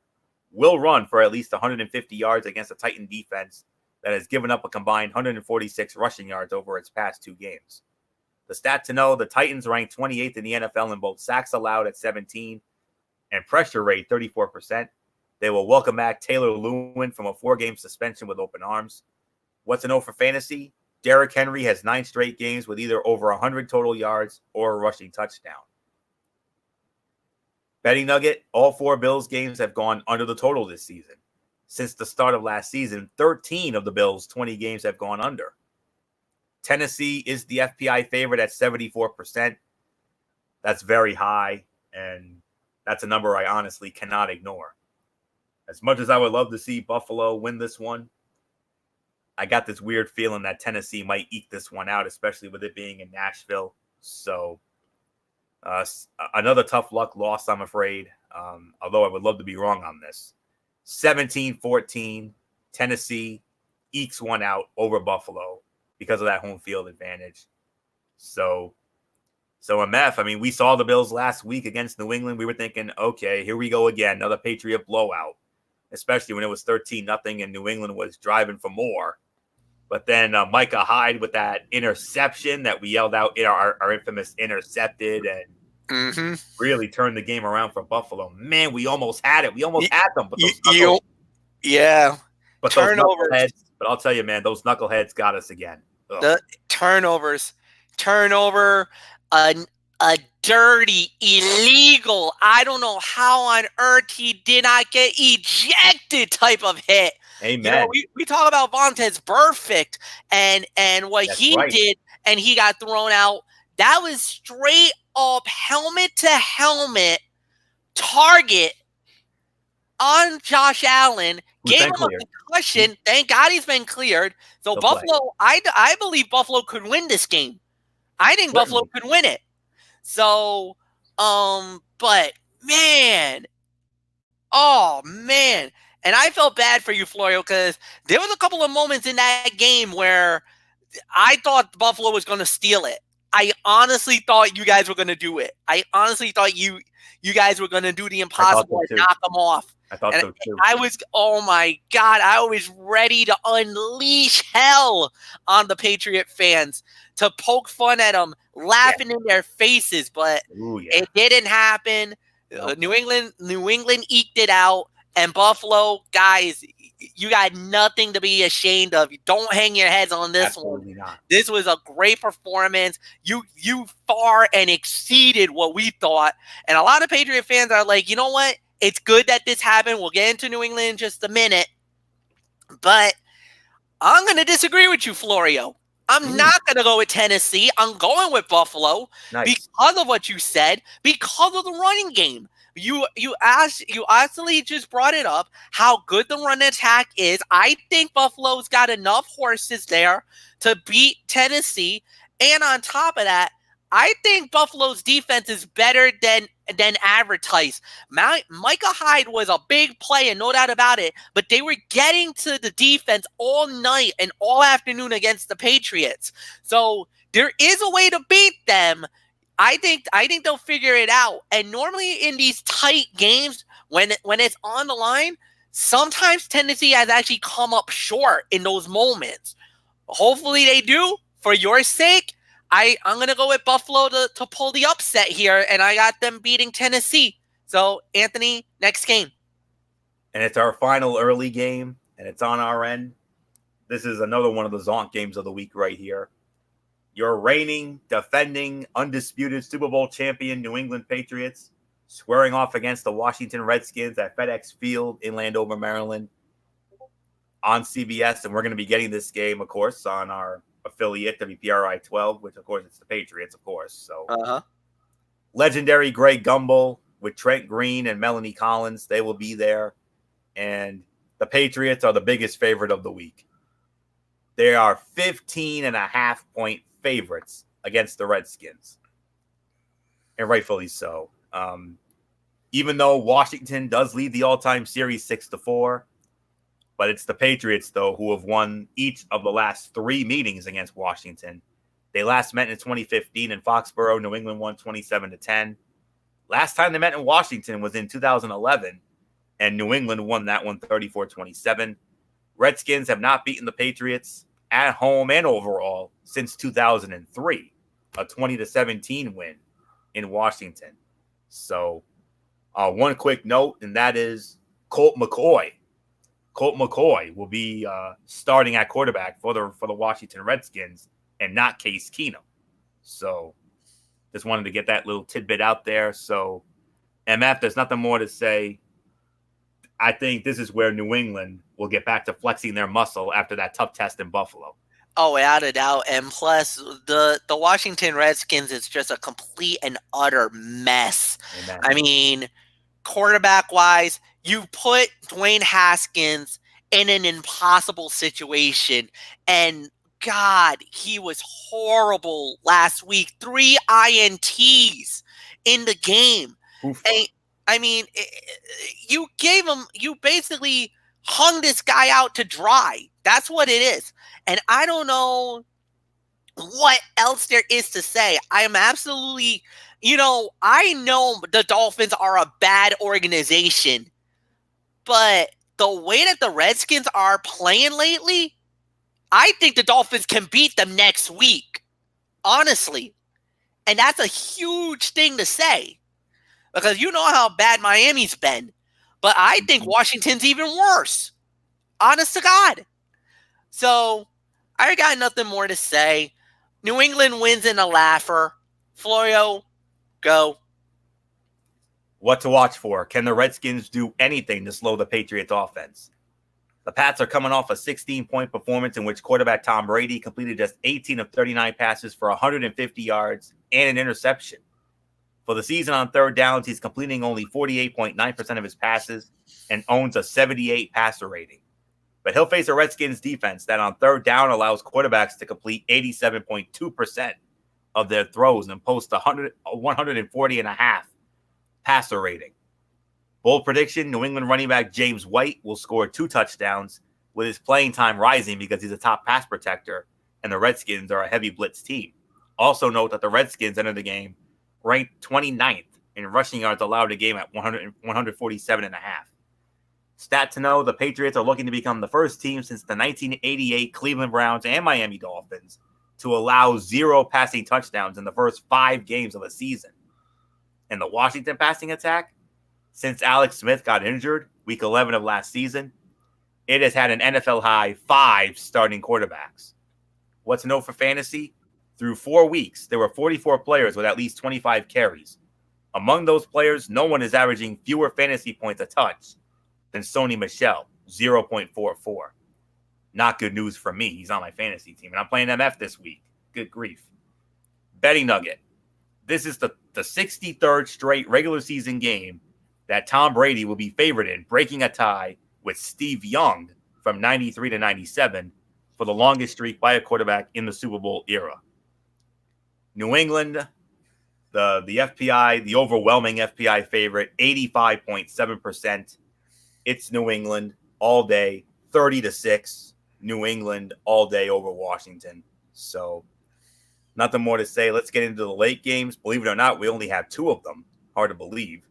will run for at least 150 yards against a Titan defense that has given up a combined 146 rushing yards over its past 2 games. The stat to know, the Titans ranked 28th in the NFL in both sacks allowed at 17 and pressure rate 34%. They will welcome back Taylor Lewin from a 4-game suspension with open arms. What's to know for fantasy? Derrick Henry has 9 straight games with either over 100 total yards or a rushing touchdown. Betting nugget, all 4 Bills games have gone under the total this season. Since the start of last season, 13 of the Bills' 20 games have gone under. Tennessee is the FPI favorite at 74%. That's very high, and that's a number I honestly cannot ignore. As much as I would love to see Buffalo win this one, I got this weird feeling that Tennessee might eke this one out, especially with it being in Nashville. So another tough luck loss, I'm afraid, although I would love to be wrong on this. 17-14, Tennessee ekes one out over Buffalo because of that home field advantage. So MF, I mean, we saw the Bills last week against New England. We were thinking, okay, here we go again, another Patriot blowout, especially when it was 13-0 and New England was driving for more. But then Micah Hyde with that interception that we yelled out, our infamous intercepted, and really turned the game around for Buffalo. Man, we almost had it. We almost had them. But those knuckleheads, but I'll tell you, man, those knuckleheads got us again. Ugh. The turnover, a dirty, illegal, I don't know how on earth he did not get ejected type of hit. Amen. You know, we talk about Vontaze Burfict and what That's he right. did, and he got thrown out. That was straight up helmet to helmet target on Josh Allen. Gave him a concussion. Thank God he's been cleared. So Buffalo, I believe Buffalo could win this game. I think Buffalo could win it. So, but man, oh man. And I felt bad for you, Florio, because there was a couple of moments in that game where I thought Buffalo was going to steal it. I honestly thought you guys were going to do it. I honestly thought you guys were going to do the impossible and knock them off. I thought so too. I was, oh my God, I was ready to unleash hell on the Patriot fans, to poke fun at them, laughing in their faces, but it didn't happen. Nope. New England eked it out. And Buffalo, guys, you got nothing to be ashamed of. Don't hang your heads on this Absolutely one. Not. This was a great performance. You far and exceeded what we thought. And a lot of Patriot fans are like, you know what? It's good that this happened. We'll get into New England in just a minute. But I'm going to disagree with you, Florio. I'm not going to go with Tennessee. I'm going with Buffalo because of what you said, because of the running game. You actually just brought it up, how good the run attack is. I think Buffalo's got enough horses there to beat Tennessee. And on top of that, I think Buffalo's defense is better than advertised. Micah Hyde was a big player, no doubt about it, but they were getting to the defense all night and all afternoon against the Patriots. So there is a way to beat them. I think they'll figure it out. And normally in these tight games, when it's on the line, sometimes Tennessee has actually come up short in those moments. Hopefully they do. For your sake, I'm gonna go with Buffalo to pull the upset here, and I got them beating Tennessee. So Anthony, next game. And it's our final early game, and it's on our end. This is another one of the Zonk games of the week right here. Your reigning, defending, undisputed Super Bowl champion New England Patriots squaring off against the Washington Redskins at FedEx Field in Landover, Maryland on CBS. And we're going to be getting this game, of course, on our affiliate, WPRI 12, which, of course, it's the Patriots, of course. So legendary Greg Gumbel with Trent Green and Melanie Collins, they will be there. And the Patriots are the biggest favorite of the week. They are 15.5-point favorites against the Redskins. And rightfully so. Even though Washington does lead the all-time series 6-4, but it's the Patriots, though, who have won each of the last 3 meetings against Washington. They last met in 2015 in Foxborough. New England won 27-10. Last time they met in Washington was in 2011, and New England won that one 34-27. Redskins have not beaten the Patriots at home and overall since 2003, a 20-17 win in Washington. So one quick note, and that is Colt McCoy. Colt McCoy will be starting at quarterback for the Washington Redskins and not Case Keenum. So just wanted to get that little tidbit out there. So, MF, there's nothing more to say. I think this is where New England will get back to flexing their muscle after that tough test in Buffalo. Oh, without a doubt. And plus, the Washington Redskins is just a complete and utter mess. Amen. I mean, quarterback-wise, you put Dwayne Haskins in an impossible situation, and God, he was horrible last week. 3 INTs in the game. And, I mean, you basically hung this guy out to dry. That's what it is. And I don't know what else there is to say. I am absolutely, I know the Dolphins are a bad organization, but the way that the Redskins are playing lately, I think the Dolphins can beat them next week, honestly. And that's a huge thing to say because you know how bad Miami's been. But I think Washington's even worse, honest to God. So I got nothing more to say. New England wins in a laugher. Florio, go. What to watch for? Can the Redskins do anything to slow the Patriots' offense? The Pats are coming off a 16-point performance in which quarterback Tom Brady completed just 18 of 39 passes for 150 yards and an interception. For the season on third downs, he's completing only 48.9% of his passes and owns a 78 passer rating. But he'll face a Redskins defense that on third down allows quarterbacks to complete 87.2% of their throws and post 140.5 passer rating. Bold prediction, New England running back James White will score 2 touchdowns with his playing time rising because he's a top pass protector and the Redskins are a heavy blitz team. Also note that the Redskins entered the game ranked 29th in rushing yards allowed a game at 147.5. Stat to know, the Patriots are looking to become the first team since the 1988 Cleveland Browns and Miami Dolphins to allow 0 passing touchdowns in the first 5 games of the season. And the Washington passing attack, since Alex Smith got injured week 11 of last season, it has had an NFL high 5 starting quarterbacks. What to know for fantasy? Through 4 weeks, there were 44 players with at least 25 carries. Among those players, no one is averaging fewer fantasy points a touch than Sony Michel, 0.44. Not good news for me. He's on my fantasy team, and I'm playing MF this week. Good grief. Betting nugget. This is the 63rd straight regular season game that Tom Brady will be favored in, breaking a tie with Steve Young from 93 to 97 for the longest streak by a quarterback in the Super Bowl era. New England, the FPI, the overwhelming FPI favorite, 85.7%. It's New England all day, 30-6. New England all day over Washington. So nothing more to say. Let's get into the late games. Believe it or not, we only have 2 of them. Hard to believe.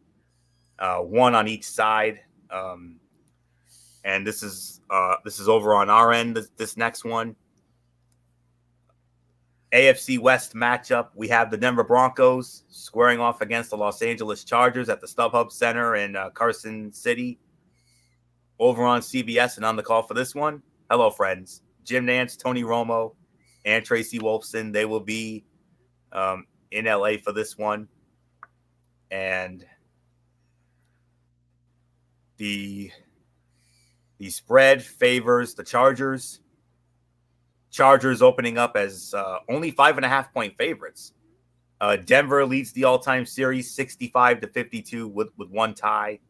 1 on each side. And this is over on our end, this next one. AFC West matchup, we have the Denver Broncos squaring off against the Los Angeles Chargers at the StubHub Center in Carson City. Over on CBS and on the call for this one, hello, friends. Jim Nantz, Tony Romo, and Tracy Wolfson. They will be in LA for this one. And the spread favors the Chargers. Chargers opening up as only 5.5-point favorites. Denver leads the all-time series 65-52 with one tie.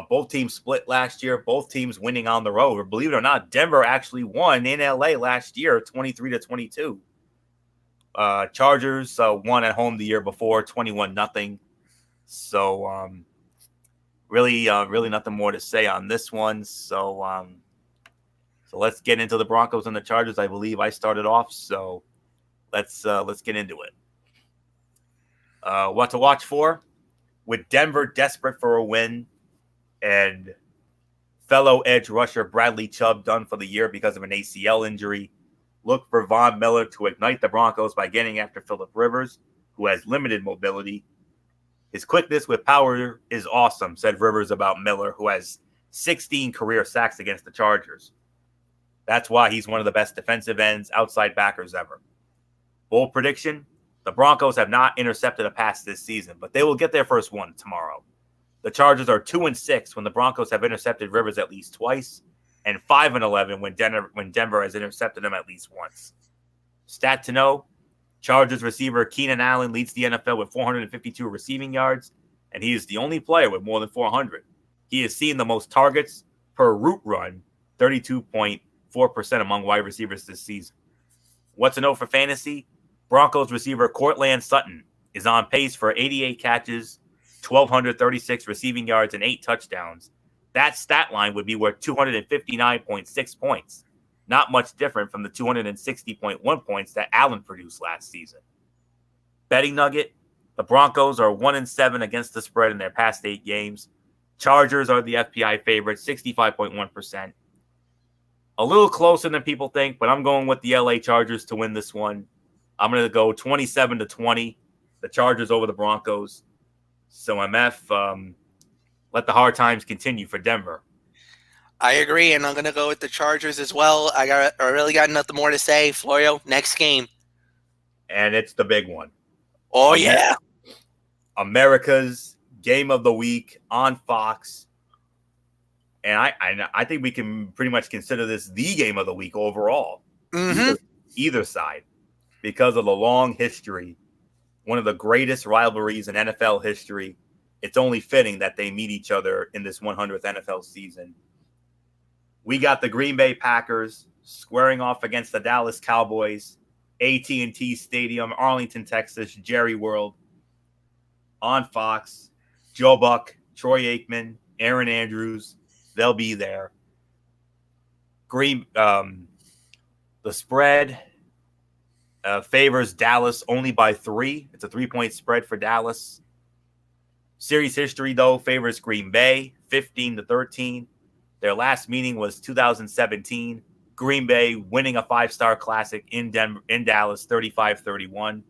Both teams split last year. Both teams winning on the road. Believe it or not, Denver actually won in LA last year, 23-22. Chargers won at home the year before, 21-0. So really nothing more to say on this one. So let's get into the Broncos and the Chargers. I believe I started off, so let's get into it. What to watch for? With Denver desperate for a win and fellow edge rusher Bradley Chubb done for the year because of an ACL injury, look for Von Miller to ignite the Broncos by getting after Phillip Rivers, who has limited mobility. His quickness with power is awesome, said Rivers about Miller, who has 16 career sacks against the Chargers. That's why he's one of the best defensive ends, outside backers ever. Bold prediction, the Broncos have not intercepted a pass this season, but they will get their first one tomorrow. The Chargers are 2-6 when the Broncos have intercepted Rivers at least twice, and 5-11 when Denver has intercepted him at least once. Stat to know, Chargers receiver Keenan Allen leads the NFL with 452 receiving yards, and he is the only player with more than 400. He has seen the most targets per route run, 32.4% among wide receivers this season. What's a note for fantasy? Broncos receiver Courtland Sutton is on pace for 88 catches, 1,236 receiving yards, and 8 touchdowns. That stat line would be worth 259.6 points. Not much different from the 260.1 points that Allen produced last season. Betting nugget, the Broncos are 1-7 against the spread in their past 8 games. Chargers are the FPI favorite, 65.1%. A little closer than people think, but I'm going with the LA Chargers to win this one. I'm going to go 27-20, the Chargers over the Broncos. So MF, let the hard times continue for Denver. I agree, and I'm going to go with the Chargers as well. I really got nothing more to say. Florio, next game. And it's the big one. Oh, yeah. America's Game of the Week on Fox. And I think we can pretty much consider this the game of the week overall. Mm-hmm. Either side. Because of the long history. One of the greatest rivalries in NFL history. It's only fitting that they meet each other in this 100th NFL season. We got the Green Bay Packers squaring off against the Dallas Cowboys, AT&T Stadium, Arlington, Texas, Jerry World, on Fox. Joe Buck, Troy Aikman, Aaron Andrews, they'll be there. The spread favors Dallas only by 3. It's a 3-point spread for Dallas. Series history, though, favors Green Bay, 15-13. Their last meeting was 2017. Green Bay winning a 5-star classic in Dallas, 35-31.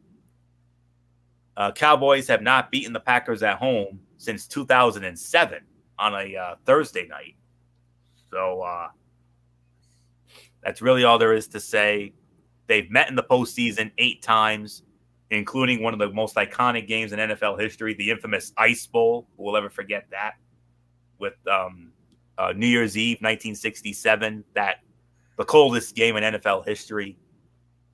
Cowboys have not beaten the Packers at home since 2007 on a Thursday night. So that's really all there is to say. They've met in the postseason 8 times, including one of the most iconic games in NFL history, the infamous Ice Bowl. Who will ever forget that? With New Year's Eve, 1967, the coldest game in NFL history,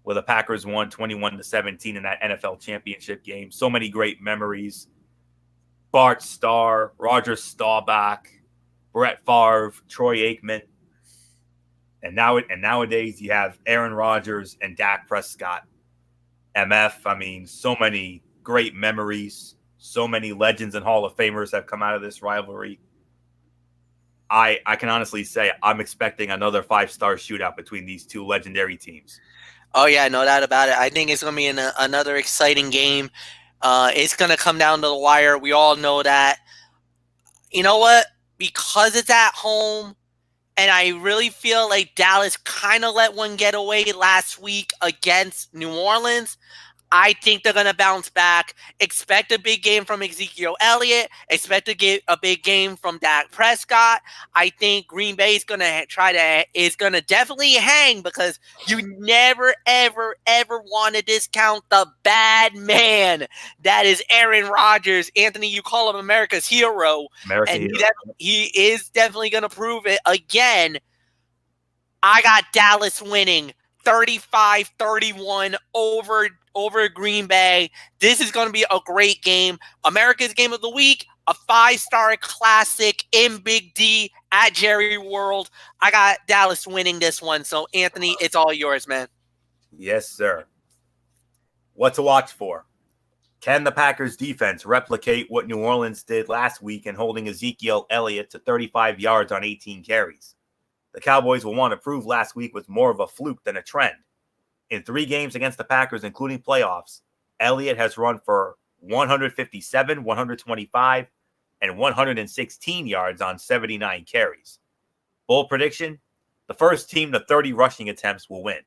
where the Packers won 21-17 in that NFL championship game. So many great memories. Bart Starr, Roger Staubach, Brett Favre, Troy Aikman. And nowadays you have Aaron Rodgers and Dak Prescott. MF, I mean, so many great memories. So many legends and Hall of Famers have come out of this rivalry. I can honestly say I'm expecting another 5-star shootout between these two legendary teams. Oh, yeah, no doubt about it. I think it's going to be another exciting game. It's going to come down to the wire. We all know that. You know what? Because it's at home And I really feel like Dallas kind of let one get away last week against New Orleans. I think they're going to bounce back. Expect a big game from Ezekiel Elliott. Expect to get a big game from Dak Prescott. I think Green Bay is going to definitely hang because you never, ever, ever want to discount the bad man that is Aaron Rodgers. Anthony, you call him America's hero. American And hero. he is definitely going to prove it again. I got Dallas winning 35-31 over Green Bay. This is going to be a great game. America's Game of the Week, a 5-star classic in Big D at Jerry World. I got Dallas winning this one. So, Anthony, it's all yours, man. Yes, sir. What to watch for? Can the Packers defense replicate what New Orleans did last week in holding Ezekiel Elliott to 35 yards on 18 carries? The Cowboys will want to prove last week was more of a fluke than a trend. In 3 games against the Packers, including playoffs, Elliott has run for 157, 125, and 116 yards on 79 carries. Bold prediction, the first team to 30 rushing attempts will win.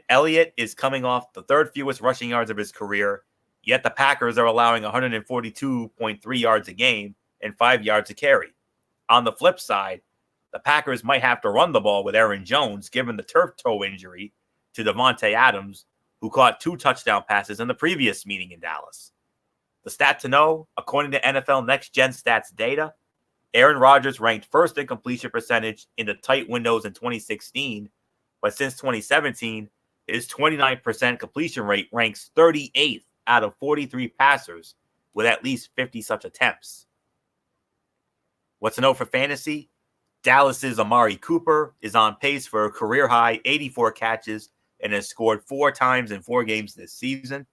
Elliott is coming off the 3rd fewest rushing yards of his career, yet the Packers are allowing 142.3 yards a game and 5 yards a carry. On the flip side, the Packers might have to run the ball with Aaron Jones, given the turf toe injury to Davante Adams, who caught 2 touchdown passes in the previous meeting in Dallas. The stat to know, according to NFL Next Gen Stats data, Aaron Rodgers ranked 1st in completion percentage in the tight windows in 2016, but since 2017, his 29% completion rate ranks 38th out of 43 passers with at least 50 such attempts. What's to know for fantasy? Dallas's Amari Cooper is on pace for a career-high 84 catches and has scored 4 times in 4 games this season.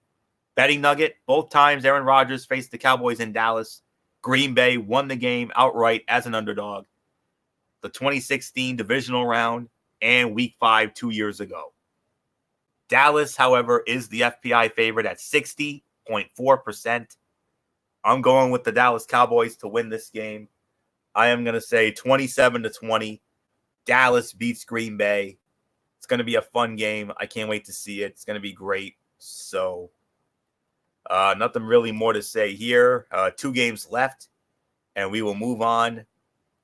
Betting nugget, both times Aaron Rodgers faced the Cowboys in Dallas, Green Bay won the game outright as an underdog. The 2016 divisional round and Week 5 2 years ago. Dallas, however, is the FPI favorite at 60.4%. I'm going with the Dallas Cowboys to win this game. I am going to say 27-20. Dallas beats Green Bay. It's going to be a fun game. I can't wait to see it. It's going to be great. So, nothing really more to say here. 2 games left, and we will move on.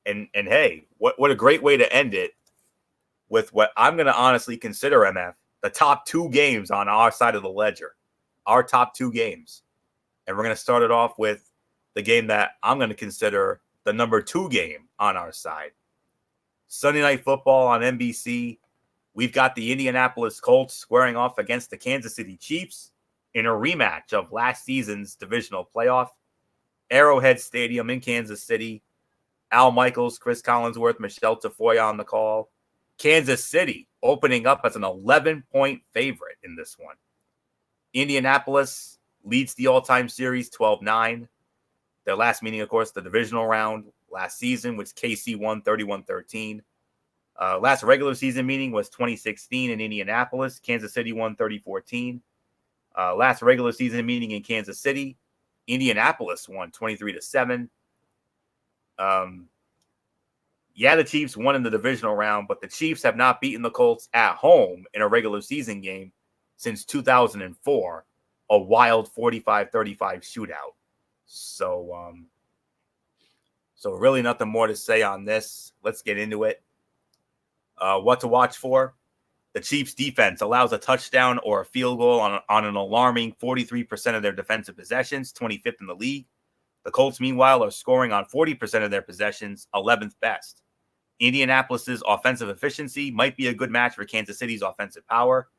And hey, what a great way to end it with what I'm going to honestly consider, MF, the top 2 games on our side of the ledger. Our top 2 games. And we're going to start it off with the game that I'm going to consider the number 2 game on our side. Sunday Night Football on NBC. We've got the Indianapolis Colts squaring off against the Kansas City Chiefs in a rematch of last season's divisional playoff. Arrowhead Stadium in Kansas City. Al Michaels, Chris Collinsworth, Michelle Tafoya on the call. Kansas City opening up as an 11-point favorite in this one. Indianapolis leads the all-time series 12-9. Their last meeting, of course, the divisional round last season, which KC won 31-13. Last regular season meeting was 2016 in Indianapolis. Kansas City won 30-14. Last regular season meeting in Kansas City, Indianapolis won 23-7. The Chiefs won in the divisional round, but the Chiefs have not beaten the Colts at home in a regular season game since 2004, a wild 45-35 shootout. So really nothing more to say on this. Let's get into it. What to watch for? The Chiefs defense allows a touchdown or a field goal on an alarming 43% of their defensive possessions, 25th in the league. The Colts, meanwhile, are scoring on 40% of their possessions, 11th best. Indianapolis's offensive efficiency might be a good match for Kansas City's offensive power,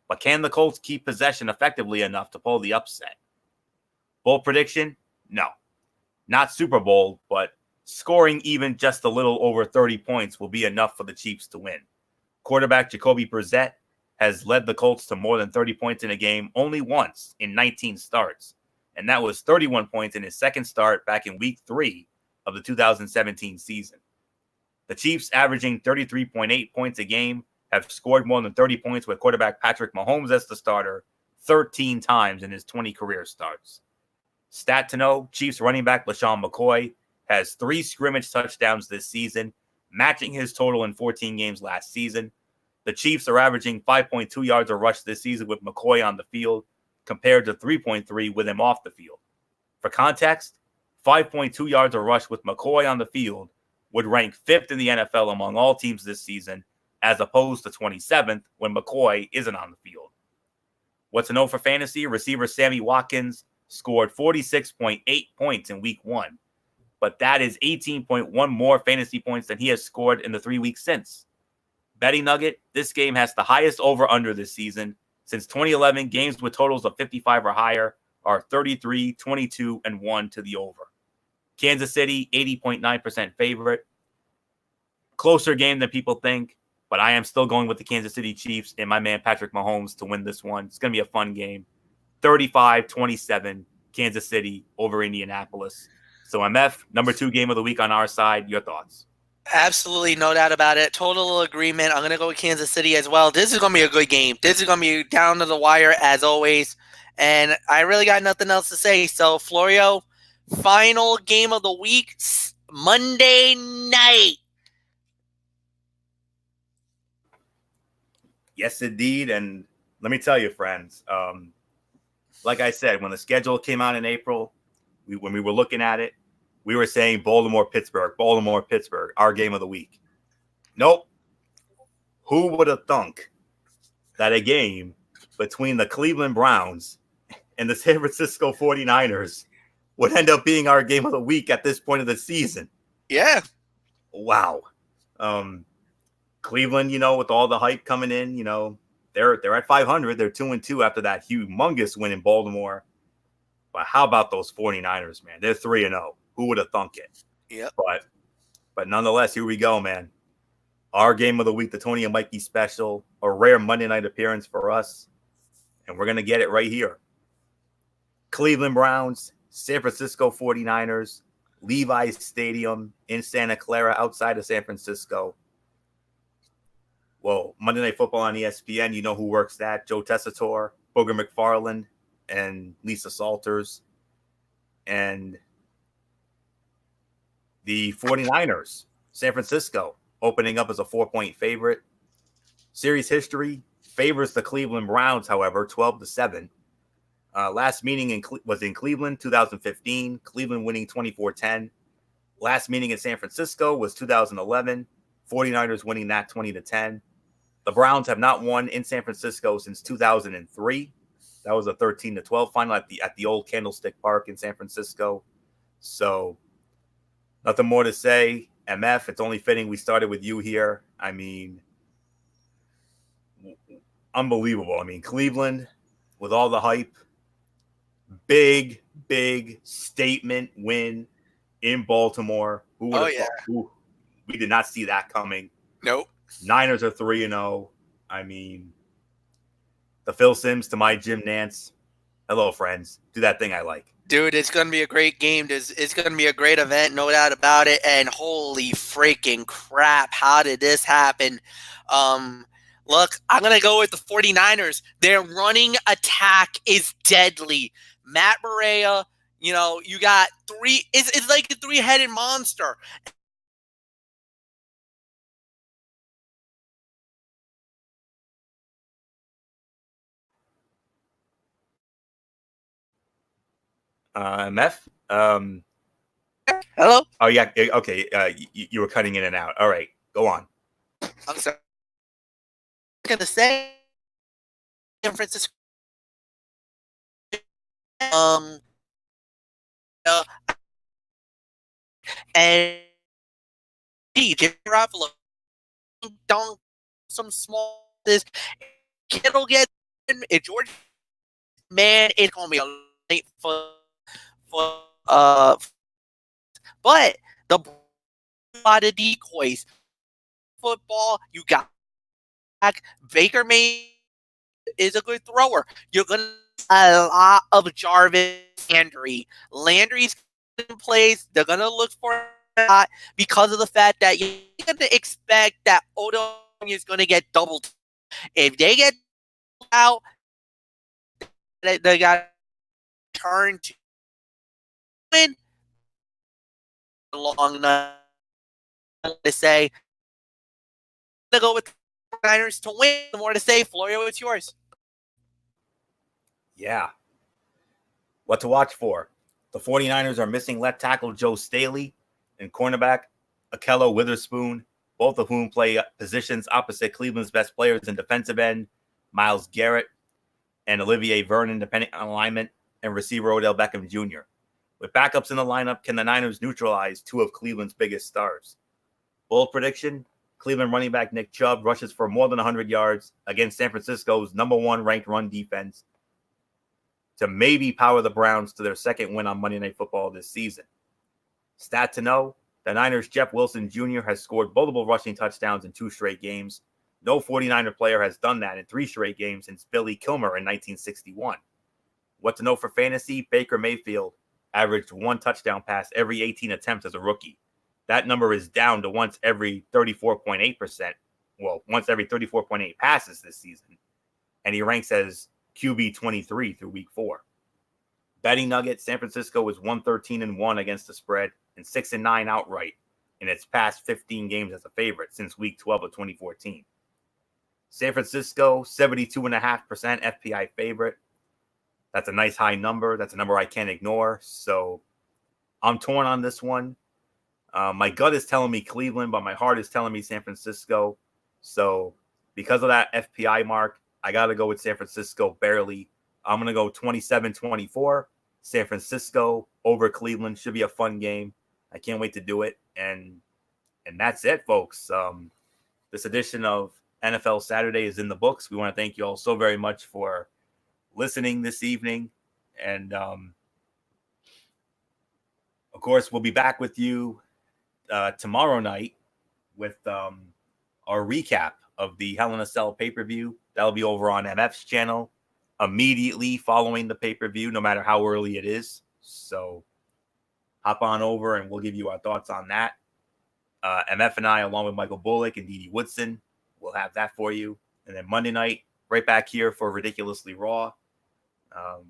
but can the Colts keep possession effectively enough to pull the upset? Bold prediction? No. Not Super Bowl, but scoring even just a little over 30 points will be enough for the Chiefs to win. Quarterback Jacoby Brissett has led the Colts to more than 30 points in a game only once in 19 starts, and that was 31 points in his second start back in Week 3 of the 2017 season. The Chiefs, averaging 33.8 points a game, have scored more than 30 points with quarterback Patrick Mahomes as the starter 13 times in his 20 career starts. Stat to know, Chiefs running back LaShawn McCoy has 3 scrimmage touchdowns this season, matching his total in 14 games last season. The Chiefs are averaging 5.2 yards a rush this season with McCoy on the field, compared to 3.3 with him off the field. For context, 5.2 yards a rush with McCoy on the field would rank 5th in the NFL among all teams this season, as opposed to 27th when McCoy isn't on the field. What's to know for fantasy? Receiver Sammy Watkins scored 46.8 points in week 1, but that is 18.1 more fantasy points than he has scored in the 3 weeks since. Betting nugget, this game has the highest over-under this season. Since 2011, games with totals of 55 or higher are 33, 22, and 1 to the over. Kansas City, 80.9% favorite. Closer game than people think, but I am still going with the Kansas City Chiefs and my man Patrick Mahomes to win this one. It's going to be a fun game. 35-27, Kansas City over Indianapolis. So MF, number 2 game of the week on our side. Your thoughts? Absolutely, no doubt about it. Total agreement. I'm going to go with Kansas City as well. This is going to be a good game. This is going to be down to the wire as always. And I really got nothing else to say. So, Florio, final game of the week, Monday night. Yes, indeed. And let me tell you, friends, like I said, when the schedule came out in April, when we were looking at it, we were saying Baltimore-Pittsburgh, our game of the week. Nope. Who would have thunk that a game between the Cleveland Browns and the San Francisco 49ers would end up being our game of the week at this point of the season? Yeah. Wow. Cleveland, with all the hype coming in, they're at 500. They're 2-2 after that humongous win in Baltimore. But how about those 49ers, man? They're 3-0. Who would have thunk it? Yeah. But nonetheless, here we go, man. Our game of the week, the Tony and Mikey special, a rare Monday night appearance for us. And we're going to get it right here. Cleveland Browns, San Francisco 49ers, Levi's Stadium in Santa Clara outside of San Francisco. Well, Monday Night Football on ESPN, you know who works that. Joe Tessitore, Booger McFarland, and Lisa Salters. And the 49ers, San Francisco, opening up as a 4-point favorite. Series history favors the Cleveland Browns, however, 12-7. Last meeting was in Cleveland, 2015. Cleveland winning 24-10. Last meeting in San Francisco was 2011. 49ers winning that 20-10. The Browns have not won in San Francisco since 2003. That was a 13-12 final at the old Candlestick Park in San Francisco. So nothing more to say. MF, it's only fitting we started with you here. I mean, unbelievable. I mean, Cleveland, with all the hype, big statement win in Baltimore. Who would have thought? We did not see that coming. Nope. Niners are 3-0. I mean, the Phil Simms to my Jim Nance. Hello, friends. Do that thing I like. Dude, it's going to be a great game. It's going to be a great event, no doubt about it. And holy freaking crap, how did this happen? Look, I'm going to go with the 49ers. Their running attack is deadly. Matt Breida, you got it's like a 3-headed monster. MF? Hello? Oh, yeah. Okay. You were cutting in and out. All right. Go on. I'm sorry. I'm going to say San Francisco. And Jimmy Garoppolo don't some small this Kittle get if George man, it's gonna be a late for but the lot of decoys football you got Baker May is a good thrower. You're gonna a lot of Jarvis Landry's in place. They're gonna look for that because of the fact that you're gonna expect that Odell is gonna get doubled. If they get out, they got to turn to win a long night. to say. I'm going to go with the Niners to win. The more to say, Florio, it's yours. Yeah. What to watch for? The 49ers are missing left tackle Joe Staley and cornerback Ahkello Witherspoon, both of whom play positions opposite Cleveland's best players in defensive end, Myles Garrett and Olivier Vernon, depending on alignment, and receiver Odell Beckham Jr. With backups in the lineup, can the Niners neutralize two of Cleveland's biggest stars? Bold prediction, Cleveland running back Nick Chubb rushes for more than 100 yards against San Francisco's number one ranked run defense to maybe power the Browns to their second win on Monday Night Football this season. Stat to know, the Niners' Jeff Wilson Jr. has scored multiple rushing touchdowns in 2 straight games. No 49er player has done that in 3 straight games since Billy Kilmer in 1961. What to know for fantasy? Baker Mayfield averaged 1 touchdown pass every 18 attempts as a rookie. That number is down to once every 34.8%. Well, once every 34.8 passes this season. And he ranks as QB 23 through week 4. Betting nugget, San Francisco is 113-1 against the spread and 6-9 outright in its past 15 games as a favorite since week 12 of 2014. San Francisco, 72.5% FPI favorite. That's a nice high number. That's a number I can't ignore. So I'm torn on this one. My gut is telling me Cleveland, but my heart is telling me San Francisco. So because of that FPI mark, I got to go with San Francisco barely. I'm going to go 27-24. San Francisco over Cleveland. Should be a fun game. I can't wait to do it. And that's it, folks. This edition of NFL Saturday is in the books. We want to thank you all so very much for listening this evening. And, of course, we'll be back with you tomorrow night with our recap of the Hell in a Cell pay-per-view. That'll be over on MF's channel immediately following the pay-per-view, no matter how early it is. So hop on over and we'll give you our thoughts on that. MF and I, along with Michael Bullock and Dede Woodson, will have that for you. And then Monday night, right back here for Ridiculously Raw.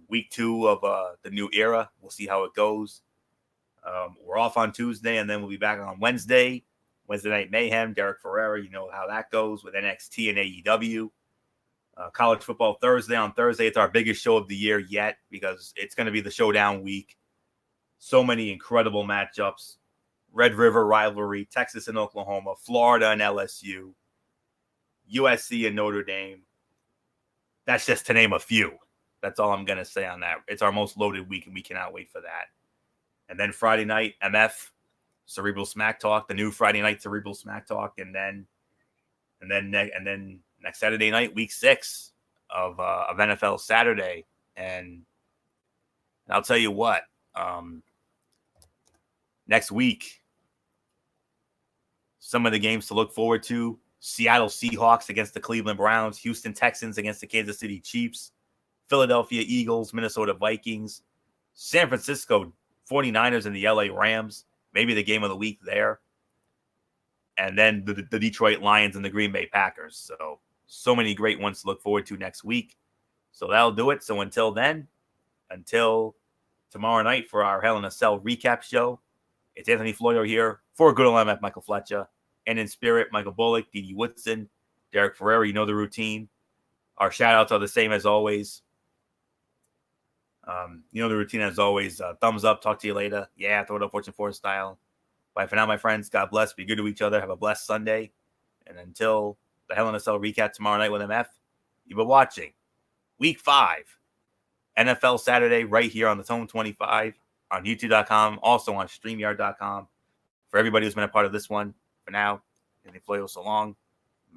Week 2 of the new era. We'll see how it goes. We're off on Tuesday, and then we'll be back on Wednesday. Wednesday Night Mayhem, Derek Ferrera, you know how that goes with NXT and AEW. College football Thursday. On Thursday, it's our biggest show of the year yet because it's going to be the showdown week. So many incredible matchups. Red River rivalry, Texas and Oklahoma, Florida and LSU, USC and Notre Dame. That's just to name a few. That's all I'm going to say on that. It's our most loaded week, and we cannot wait for that. And then Friday night, MF, Cerebral Smack Talk, the new Friday night Cerebral Smack Talk, and then next Saturday night, week 6 of NFL Saturday. And I'll tell you what, next week, some of the games to look forward to: Seattle Seahawks against the Cleveland Browns, Houston Texans against the Kansas City Chiefs, Philadelphia Eagles, Minnesota Vikings, San Francisco 49ers and the LA Rams, maybe the game of the week there. And then the Detroit Lions and the Green Bay Packers. So many great ones to look forward to next week. So that'll do it. So until then, until tomorrow night for our Hell in a Cell recap show, it's Anthony Florio here for Good Old MF Michael Fletcher. And in spirit, Michael Bullock, Dede Woodson, Derek Ferrera, you know the routine. Our shout-outs are the same as always. You know the routine as always. Thumbs up. Talk to you later. Yeah, throw it up Fortune 4 style. Bye for now, my friends. God bless. Be good to each other. Have a blessed Sunday. And until the Hell in a Cell recap tomorrow night with MF, you've been watching Week 5 NFL Saturday right here on the Tone 25 on YouTube.com, also on StreamYard.com. For everybody who's been a part of this one, for now, Anthony Florio, so long.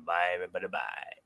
Bye, everybody. Bye.